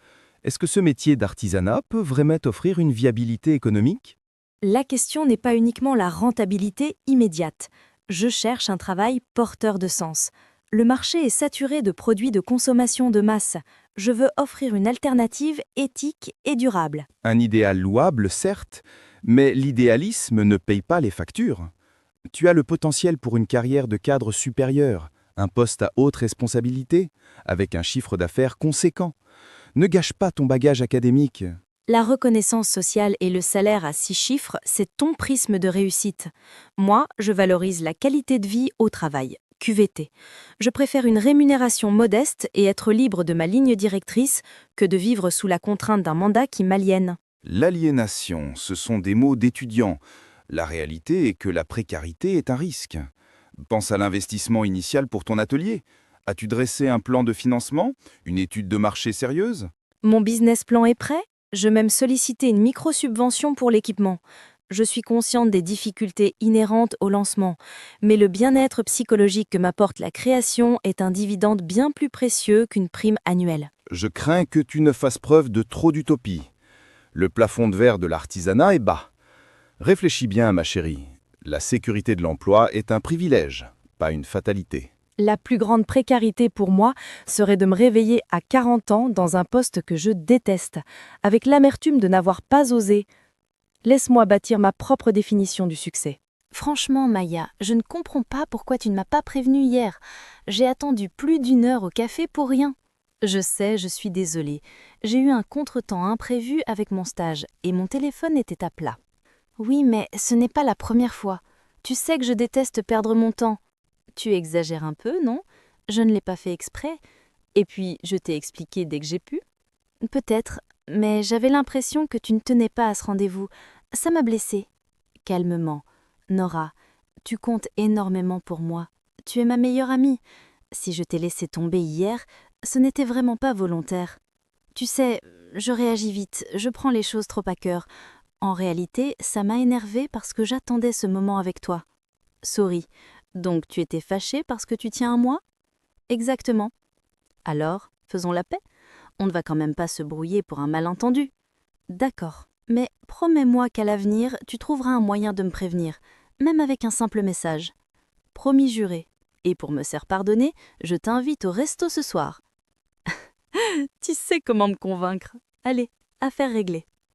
Est-ce que ce métier d'artisanat peut vraiment offrir une viabilité économique? La question n'est pas uniquement la rentabilité immédiate. Je cherche un travail porteur de sens. Le marché est saturé de produits de consommation de masse. Je veux offrir une alternative éthique et durable. Un idéal louable, certes, mais l'idéalisme ne paye pas les factures. Tu as le potentiel pour une carrière de cadre supérieur, un poste à haute responsabilité, avec un chiffre d'affaires conséquent. Ne gâche pas ton bagage académique. La reconnaissance sociale et le salaire à 6 chiffres, c'est ton prisme de réussite. Moi, je valorise la qualité de vie au travail. QVT. Je préfère une rémunération modeste et être libre de ma ligne directrice que de vivre sous la contrainte d'un mandat qui m'aliène. L'aliénation, ce sont des mots d'étudiants. La réalité est que la précarité est un risque. Pense à l'investissement initial pour ton atelier. As-tu dressé un plan de financement? Une étude de marché sérieuse? Mon business plan est prêt? Je même sollicité une micro-subvention pour l'équipement. Je suis consciente des difficultés inhérentes au lancement, mais le bien-être psychologique que m'apporte la création est un dividende bien plus précieux qu'une prime annuelle. Je crains que tu ne fasses preuve de trop d'utopie. Le plafond de verre de l'artisanat est bas. Réfléchis bien, ma chérie. La sécurité de l'emploi est un privilège, pas une fatalité. La plus grande précarité pour moi serait de me réveiller à 40 ans dans un poste que je déteste, avec l'amertume de n'avoir pas osé. Laisse-moi bâtir ma propre définition du succès. Franchement, Maya, je ne comprends pas pourquoi tu ne m'as pas prévenue hier. J'ai attendu plus d'1 heure au café pour rien. Je sais, je suis désolée. J'ai eu un contretemps imprévu avec mon stage et mon téléphone était à plat. Oui, mais ce n'est pas la première fois. Tu sais que je déteste perdre mon temps. Tu exagères un peu, non? Je ne l'ai pas fait exprès. Et puis, je t'ai expliqué dès que j'ai pu. Peut-être, mais j'avais l'impression que tu ne tenais pas à ce rendez-vous. Ça m'a blessée. Calmement. Nora, tu comptes énormément pour moi. Tu es ma meilleure amie. Si je t'ai laissé tomber hier, ce n'était vraiment pas volontaire. Tu sais, je réagis vite, je prends les choses trop à cœur. En réalité, ça m'a énervée parce que j'attendais ce moment avec toi. Sorry. Donc tu étais fâchée parce que tu tiens à moi? Exactement. Alors, faisons la paix. On ne va quand même pas se brouiller pour un malentendu. D'accord, mais promets-moi qu'à l'avenir, tu trouveras un moyen de me prévenir, même avec un simple message. Promis juré. Et pour me faire pardonner, je t'invite au resto ce soir. Tu sais comment me convaincre. Allez, affaire réglée.